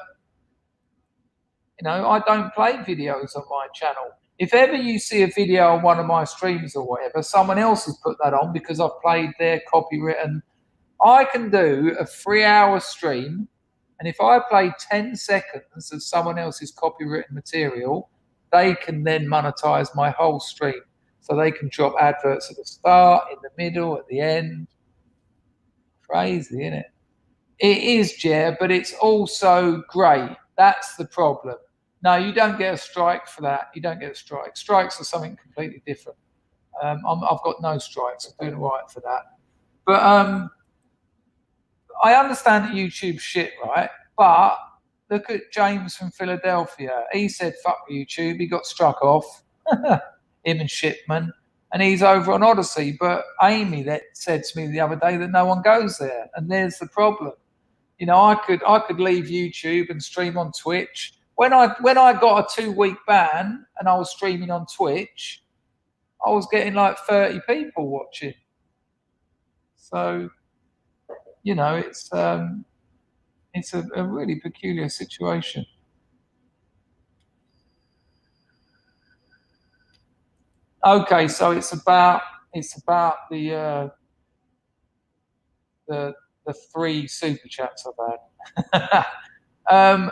I don't play videos on my channel. If ever you see a video on one of my streams or whatever, someone else has put that on because I've played their copywritten. I can do a 3-hour stream, and if I play 10 seconds of someone else's copywritten material, they can then monetize my whole stream. So they can drop adverts at the start, in the middle, at the end. Crazy, isn't it? It is, Jer, but it's also great. That's the problem. No, you don't get a strike for that. You don't get a strike. Strikes are something completely different. I've got no strikes. I'm doing all right for that. But I understand that YouTube's shit, right? But look at James from Philadelphia. He said, fuck YouTube. He got struck off. Him and Shipman. And he's over on Odyssey. But Amy that said to me the other day that no one goes there. And there's the problem. I could leave YouTube and stream on Twitch. When I got a 2-week ban and I was streaming on Twitch, I was getting like 30 people watching. So, it's a really peculiar situation. Okay, so it's about the 3 super chats I've had.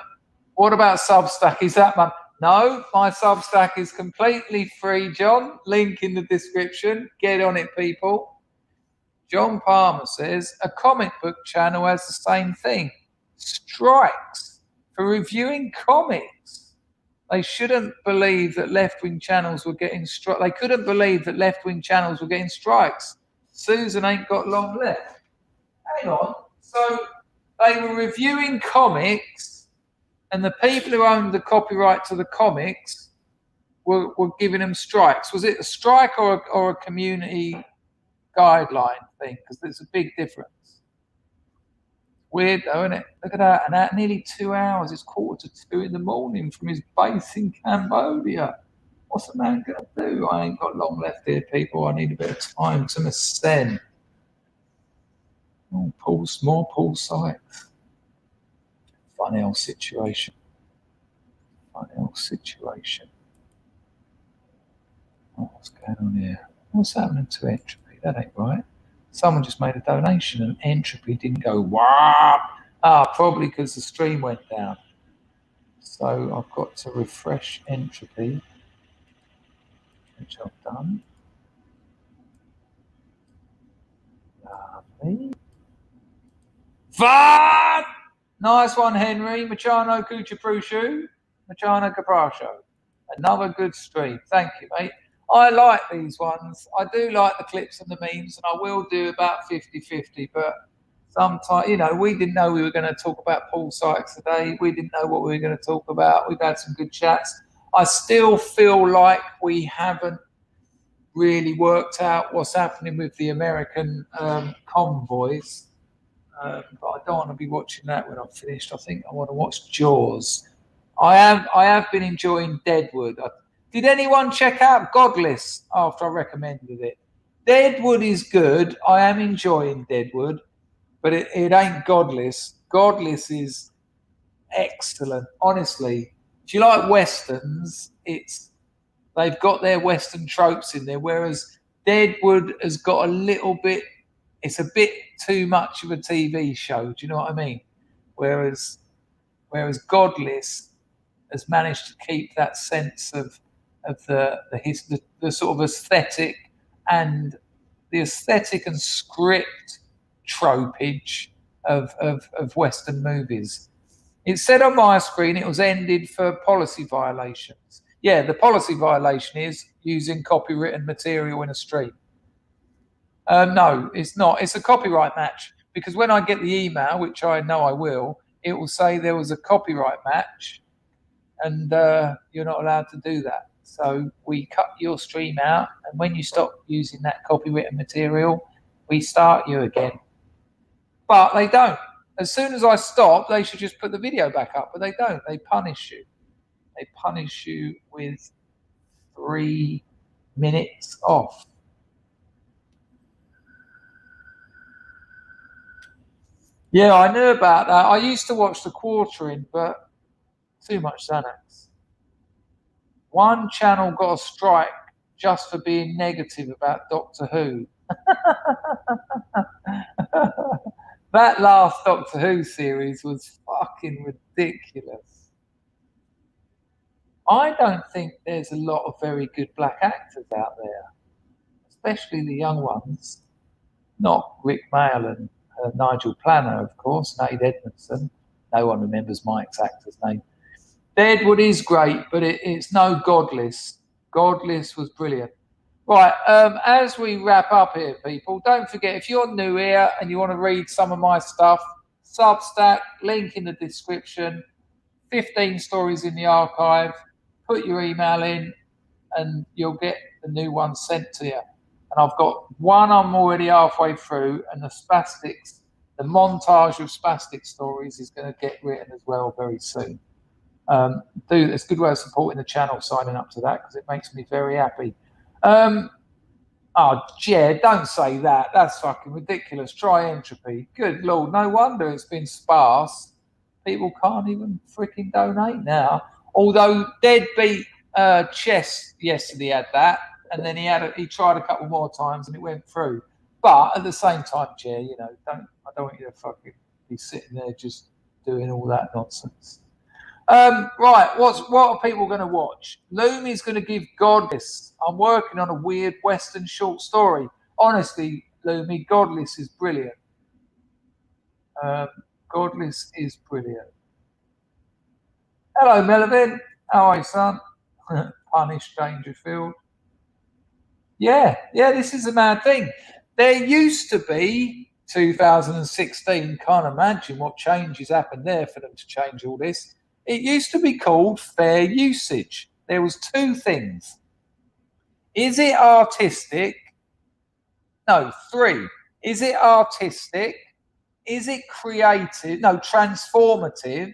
What about Substack? Is that one? No, my Substack is completely free, John. Link in the description. Get on it, people. John Palmer says, a comic book channel has the same thing. Strikes for reviewing comics. They shouldn't believe that left-wing channels were getting strikes. They couldn't believe that left-wing channels were getting strikes. Susan ain't got long left. Hang on. So they were reviewing comics, and the people who owned the copyright to the comics were giving them strikes. Was it a strike or a community guideline thing? Because there's a big difference. Weird though, isn't it? Look at that. And that nearly 2 hours. It's 1:45 in the morning from his base in Cambodia. What's the man going to do? I ain't got long left here, people. I need a bit of time to ascend. Oh, more Paul Sykes. Funny old situation. What's going on here? What's happening to entropy? That ain't right. Someone just made a donation and entropy didn't go wow. Probably because the stream went down. So I've got to refresh entropy, which I've done. Lovely. Fun! Nice one, Henry. Machano Kuchaprushu. Machano Caprasho. Another good stream. Thank you, mate. I like these ones. I do like the clips and the memes, and I will do about 50-50, but sometimes, we didn't know we were going to talk about Paul Sykes today. We didn't know what we were going to talk about. We've had some good chats. I still feel like we haven't really worked out what's happening with the American convoys. But I don't want to be watching that when I'm finished. I think I want to watch Jaws. I have been enjoying Deadwood. Did anyone check out Godless after I recommended it? Deadwood is good. I am enjoying Deadwood, but it ain't Godless. Godless is excellent. Honestly, if you like Westerns, they've got their Western tropes in there, whereas Deadwood has got a little bit, it's a bit too much of a TV show. Do you know what I mean? Whereas Godless has managed to keep that sense of the sort of aesthetic and script tropage of Western movies. It said on my screen it was ended for policy violations. Yeah, the policy violation is using copywritten material in a stream. No, it's not. It's a copyright match, because when I get the email, which I know I will, it will say there was a copyright match and you're not allowed to do that. So we cut your stream out, and when you stop using that copywritten material, we start you again. But they don't. As soon as I stop, they should just put the video back up, but they don't. They punish you. They punish you with 3 minutes off. Yeah, I knew about that. I used to watch the quartering, but too much Xanax. One channel got a strike just for being negative about Doctor Who. That last Doctor Who series was fucking ridiculous. I don't think there's a lot of very good black actors out there, especially the young ones. Not Rick Mayall and Nigel Planner, of course, Nate Edmondson. No one remembers Mike's actor's name. Deadwood is great, but it's no Godless. Godless was brilliant. Right, as we wrap up here, people, don't forget, if you're new here and you want to read some of my stuff, Substack, link in the description, 15 stories in the archive, put your email in, and you'll get the new one sent to you. And I've got one I'm already halfway through, and the Spastics, the montage of Spastic stories is going to get written as well very soon. It's a good way of supporting the channel, signing up to that, because it makes me very happy. Oh, Jed, don't say that. That's fucking ridiculous. Try entropy. Good Lord, no wonder it's been sparse. People can't even freaking donate now. Although Deadbeat Chess yesterday had that, and then he tried a couple more times and it went through. But at the same time, Chair, you know, I don't want you to fucking be sitting there just doing all that nonsense. Right, what are people going to watch? Lumi's going to give Godless. I'm working on a weird Western short story. Honestly, Lumi, Godless is brilliant. Godless is brilliant. Hello, Melvin. How are you, son? Punish Dangerfield. Yeah, this is a mad thing. There used to be 2016. Can't imagine what changes happened there for them to change all this. It used to be called fair usage. There was two things. Is it artistic? No, 3. Is it artistic? Is it creative? No, transformative?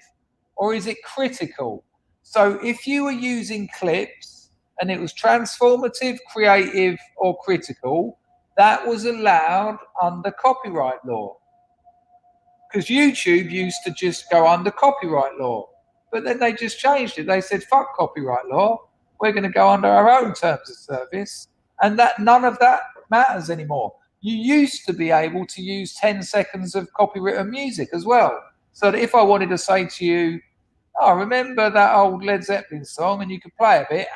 Or is it critical? So if you were using clips and it was transformative, creative, or critical, that was allowed under copyright law. Because YouTube used to just go under copyright law. But then they just changed it. They said, fuck copyright law. We're going to go under our own terms of service. And that none of that matters anymore. You used to be able to use 10 seconds of copywritten music as well. So that if I wanted to say to you, oh, remember that old Led Zeppelin song, and you could play a bit,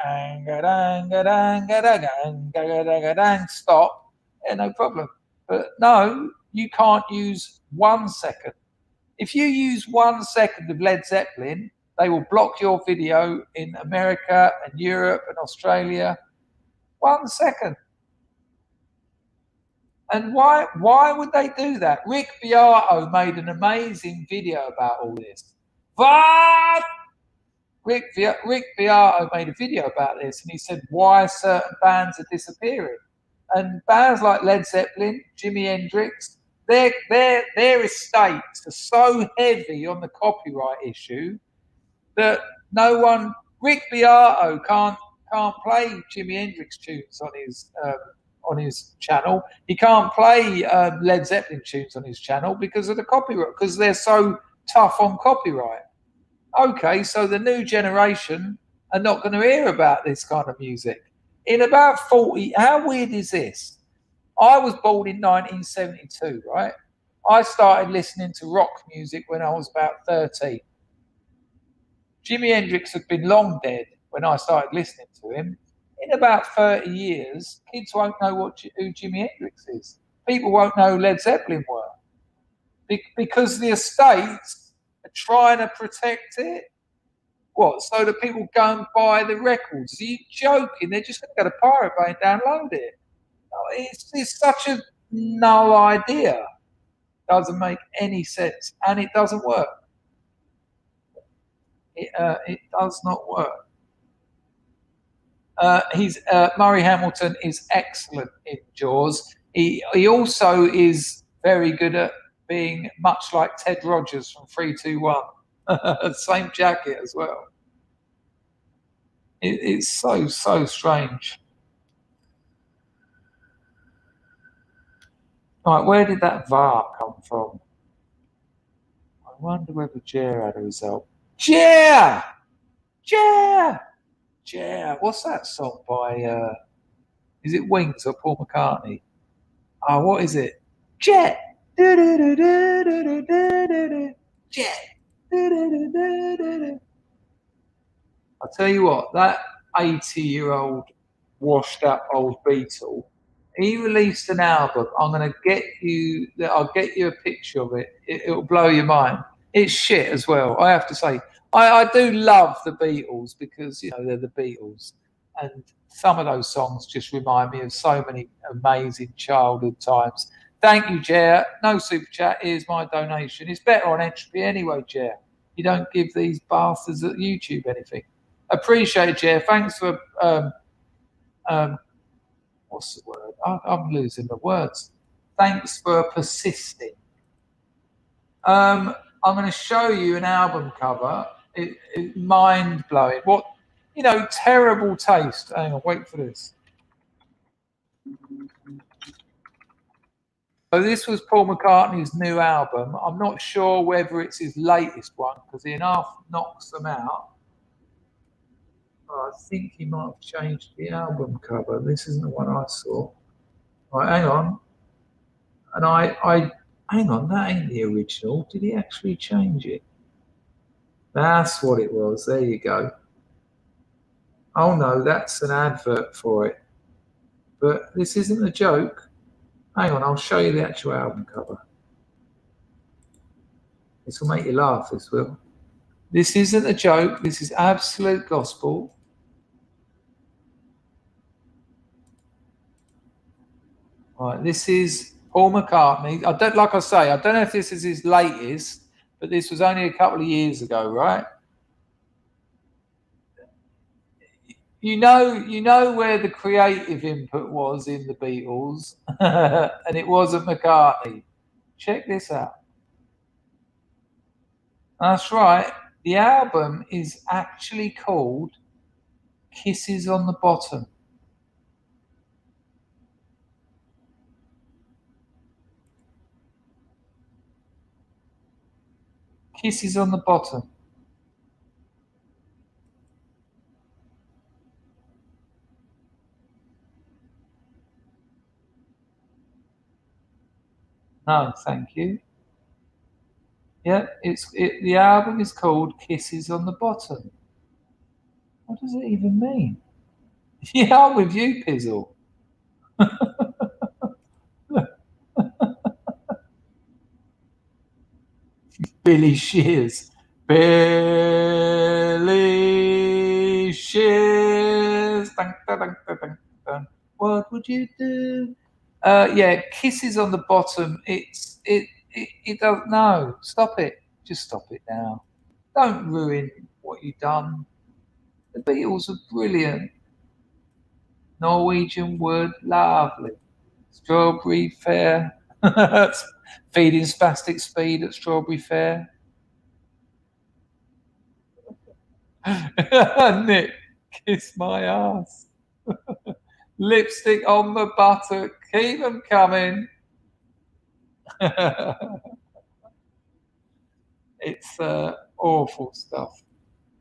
stop, yeah, no problem. But no, you can't use 1 second. If you use 1 second of Led Zeppelin, they will block your video in America and Europe and Australia. 1 second. And why would they do that? Rick Beato made an amazing video about all this. But Rick Beato made a video about this, and he said why certain bands are disappearing. And bands like Led Zeppelin, Jimi Hendrix, their estates are so heavy on the copyright issue that no one, Rick Beato can't play Jimi Hendrix tunes on his channel. He can't play Led Zeppelin tunes on his channel because of the copyright, because they're so tough on copyright. Okay, so the new generation are not going to hear about this kind of music. In about 40, how weird is this? I was born in 1972, right? I started listening to rock music when I was about 13. Jimi Hendrix had been long dead when I started listening to him. In about 30 years, kids won't know who Jimi Hendrix is. People won't know who Led Zeppelin were. Because the estates are trying to protect it. What, so that people go and buy the records? Are you joking? They're just going to go to Pirate Bay and download it. It's such a null idea. Doesn't make any sense. And it doesn't work. It does not work. Murray Hamilton is excellent in Jaws. He also is very good at being much like Ted Rogers from 3-2-1. Same jacket as well. It's so strange. Right, where did that VAR come from? I wonder whether Jer had a result. Jer! What's that song by, is it Wings or Paul McCartney? Oh, what is it? Jet! Jet! I'll tell you what, that 80-year-old washed up old Beatle, he released an album. I'll get you a picture of it. It'll blow your mind. It's shit as well, I have to say. I do love the Beatles because, you know, they're the Beatles. And some of those songs just remind me of so many amazing childhood times. Thank you, Jer. No super chat. Here's my donation. It's better on Entropy anyway, Jer. You don't give these bastards at YouTube anything. Appreciate it, Jer. Thanks for what's the word? I'm losing the words. Thanks for persisting. I'm going to show you an album cover. It's mind blowing. What, you know, terrible taste. Hang on, wait for this. So this was Paul McCartney's new album. I'm not sure whether it's his latest one because he knocks them out. I think he might have changed the album cover. This isn't the one I saw. Right, hang on. And hang on, that ain't the original. Did he actually change it? That's what it was. There you go. Oh no, that's an advert for it. But this isn't a joke. Hang on, I'll show you the actual album cover. This will make you laugh, this will. This isn't a joke. This is absolute gospel. Right, this is Paul McCartney. I don't know if this is his latest, but this was only a couple of years ago, right? You know where the creative input was in the Beatles, and it wasn't McCartney. Check this out. That's right. The album is actually called Kisses on the Bottom. Kisses on the Bottom. No, thank you. Yeah, the album is called Kisses on the Bottom. What does it even mean? Yeah, I'm with you, Pizzle. Billy Shears. Billy Shears. Dun, dun, dun, dun, dun, dun. What would you do? Yeah, Kisses on the Bottom. It doesn't. No, stop it. Just stop it now. Don't ruin what you've done. The Beatles are brilliant. Norwegian Wood, lovely. Strawberry Fair. Feeding spastic speed at Strawberry Fair. Nick, kiss my ass. Lipstick on the buttock. Keep them coming. It's awful stuff.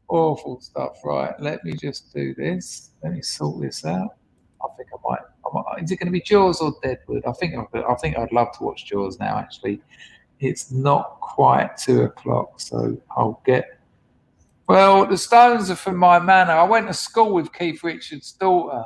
Awful stuff. Right, let me just do this. Let me sort this out. I think I might. Is it going to be Jaws or Deadwood? I think I'd love to watch Jaws now. Actually, it's not quite 2 o'clock, so I'll get. Well, the Stones are from my manor. I went to school with Keith Richards' daughter,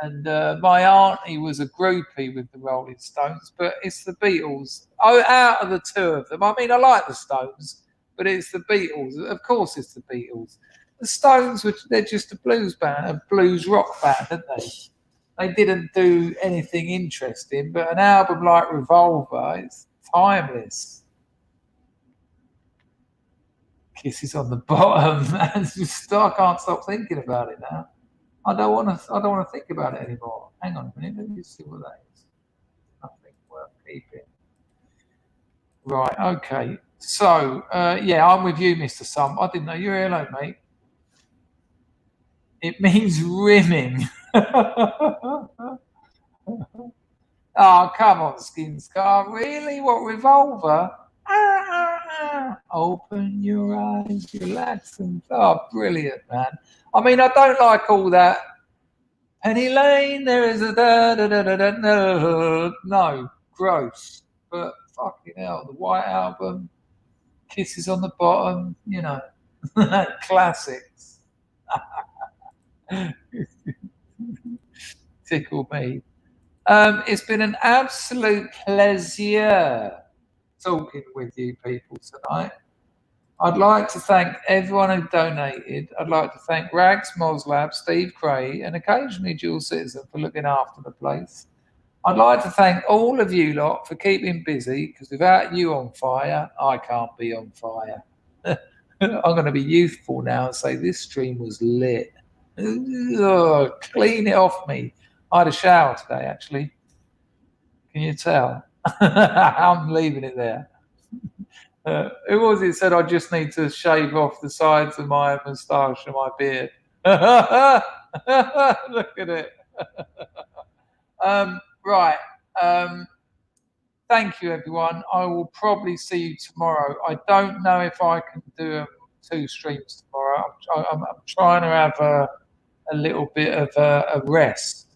and my auntie was a groupie with the Rolling Stones. But it's the Beatles. Oh, out of the two of them, I mean, I like the Stones, but it's the Beatles. Of course, it's the Beatles. The Stones, they're just a blues band, a blues rock band, aren't they? They didn't do anything interesting, but an album like Revolver is timeless. Kisses on the Bottom. I can't stop thinking about it now. I don't want to think about it anymore. Hang on a minute. Let me just see what that is. Nothing worth keeping. Right. Okay. So yeah, I'm with you, Mr. Sump. I didn't know you were here, hello, mate. It means rimming. Oh, come on, Skinscar. Really? What, revolver? Open your eyes, relax, and oh, brilliant, man. I mean, I don't like all that. Penny Lane, there is a da da da da da. No, gross. But fucking hell, the White Album, Kisses on the Bottom, you know, classics. Tickle me. It's been an absolute pleasure talking with you people tonight. I'd like to thank everyone who donated. I'd like to thank Rags Moslab, Steve Cray, and occasionally Dual Citizen for looking after the place. I'd like to thank all of you lot for keeping busy, because without you on fire, I can't be on fire. I'm going to be youthful now and say this stream was lit. Ugh, clean it off me. I had a shower today, actually. Can you tell? I'm leaving it there. Who was it said I just need to shave off the sides of my moustache and my beard? Look at it. Right. Thank you, everyone. I will probably see you tomorrow. I don't know if I can do 2 streams tomorrow. I'm trying to have a little bit of a rest.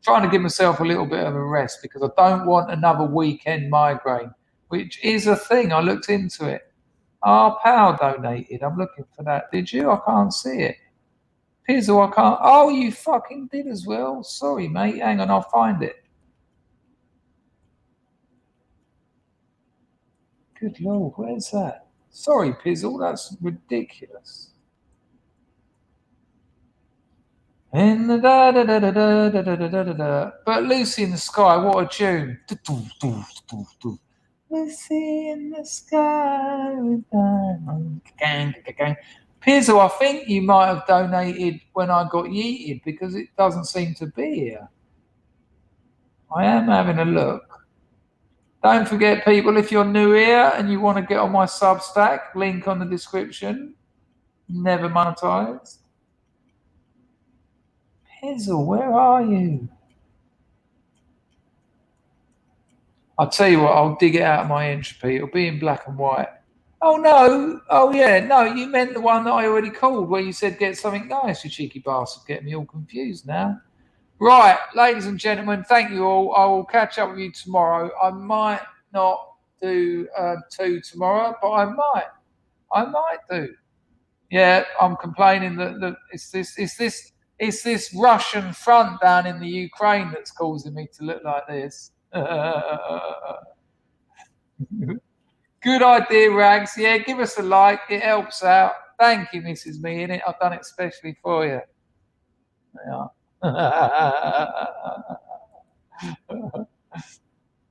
Trying to give myself a little bit of a rest because I don't want another weekend migraine, which is a thing. I looked into it. Power donated. I'm looking for that. Did you? I can't see it. Pizzle, I can't. Oh, you fucking did as well. Sorry, mate. Hang on, I'll find it. Good Lord, where's that? Sorry, Pizzle, that's ridiculous. In the da da da da da da da da da da. But Lucy in the Sky, what a tune! Lucy in the Sky with diamonds. Pizzle, I think you might have donated when I got yeeted because it doesn't seem to be here. I am having a look. Don't forget, people, if you're new here and you want to get on my Substack, link on the description. Never monetized. Pizzle, where are you? I'll tell you what, I'll dig it out of my entropy. It'll be in black and white. Oh, no. Oh, yeah. No, you meant the one that I already called where you said get something nice, you cheeky bastard. Get me all confused now. Right, ladies and gentlemen, thank you all. I will catch up with you tomorrow. I might not do 2 tomorrow, but I might do. Yeah, I'm complaining that it's this Russian front down in the Ukraine that's causing me to look like this. Good idea, Rags. Yeah, give us a like. It helps out. Thank you, Mrs. Me, innit? I've done it especially for you. Yeah.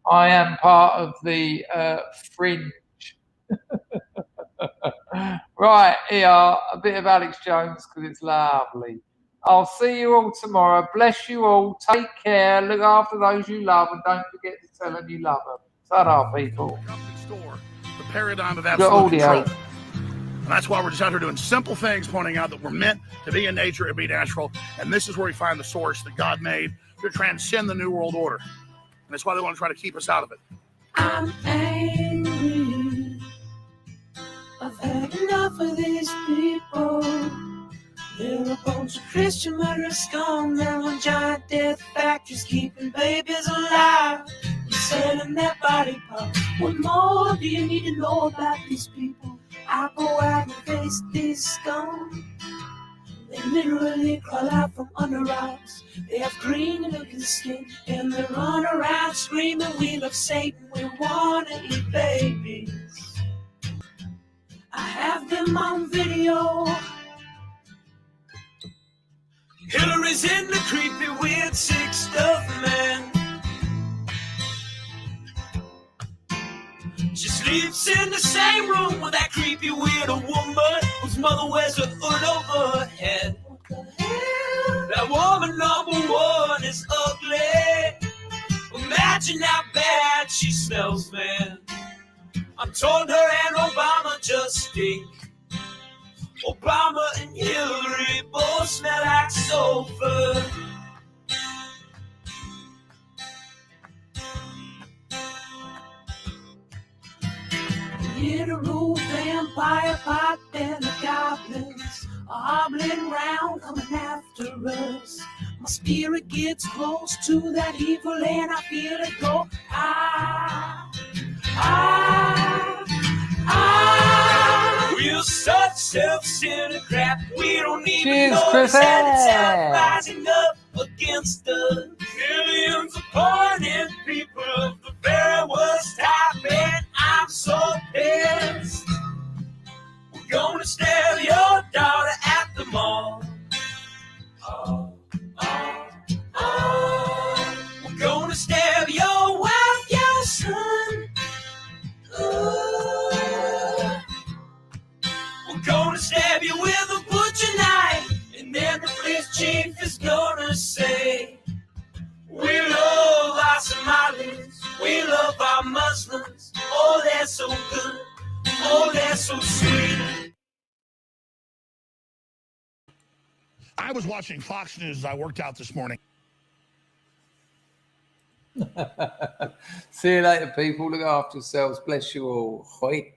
I am part of the fringe. Right, here, a bit of Alex Jones because it's lovely. I'll see you all tomorrow. Bless you all. Take care. Look after those you love, and don't forget to tell them you love them. Ta-da, people. The paradigm of absolute control. And that's why we're just out here doing simple things, pointing out that we're meant to be in nature and be natural. And this is where we find the source that God made to transcend the New World Order. And that's why they want to try to keep us out of it. I'm angry. I've had enough of these people. They're a bunch of Christian murderers, scum. They're on giant death factories, keeping babies alive, selling their body parts. What more do you need to know about these people? I go out and face these scum. They literally crawl out from under rocks. They have green-looking skin, and they run around screaming, "We love Satan, we want to eat babies." I have them on video. Hillary's in the creepy, weird, sick stuff, man. She sleeps in the same room with that creepy, weird woman whose mother wears a hood over her head. What the hell? That woman I told her and Obama just stink. Obama and Hillary both smell like sulfur. Literal vampire pot and the goblins are hobbling round coming after us. My spirit gets close to that evil and I feel it go. We're such self-centered crap. We don't even Cheers, know Chris. it's rising up against us. Millions upon it, people of the very worst type, and I'm so pissed. We're gonna stab your daughter at the mall. We're gonna stab your wife, your son. We're gonna stab you with a butcher knife, and then the police chief is gonna say, we love our Somalis, we love our Muslims. Oh, they're so good, oh, they're so sweet. I was watching Fox News as I worked out this morning. See you later, people. Look after yourselves. Bless you all. Bye.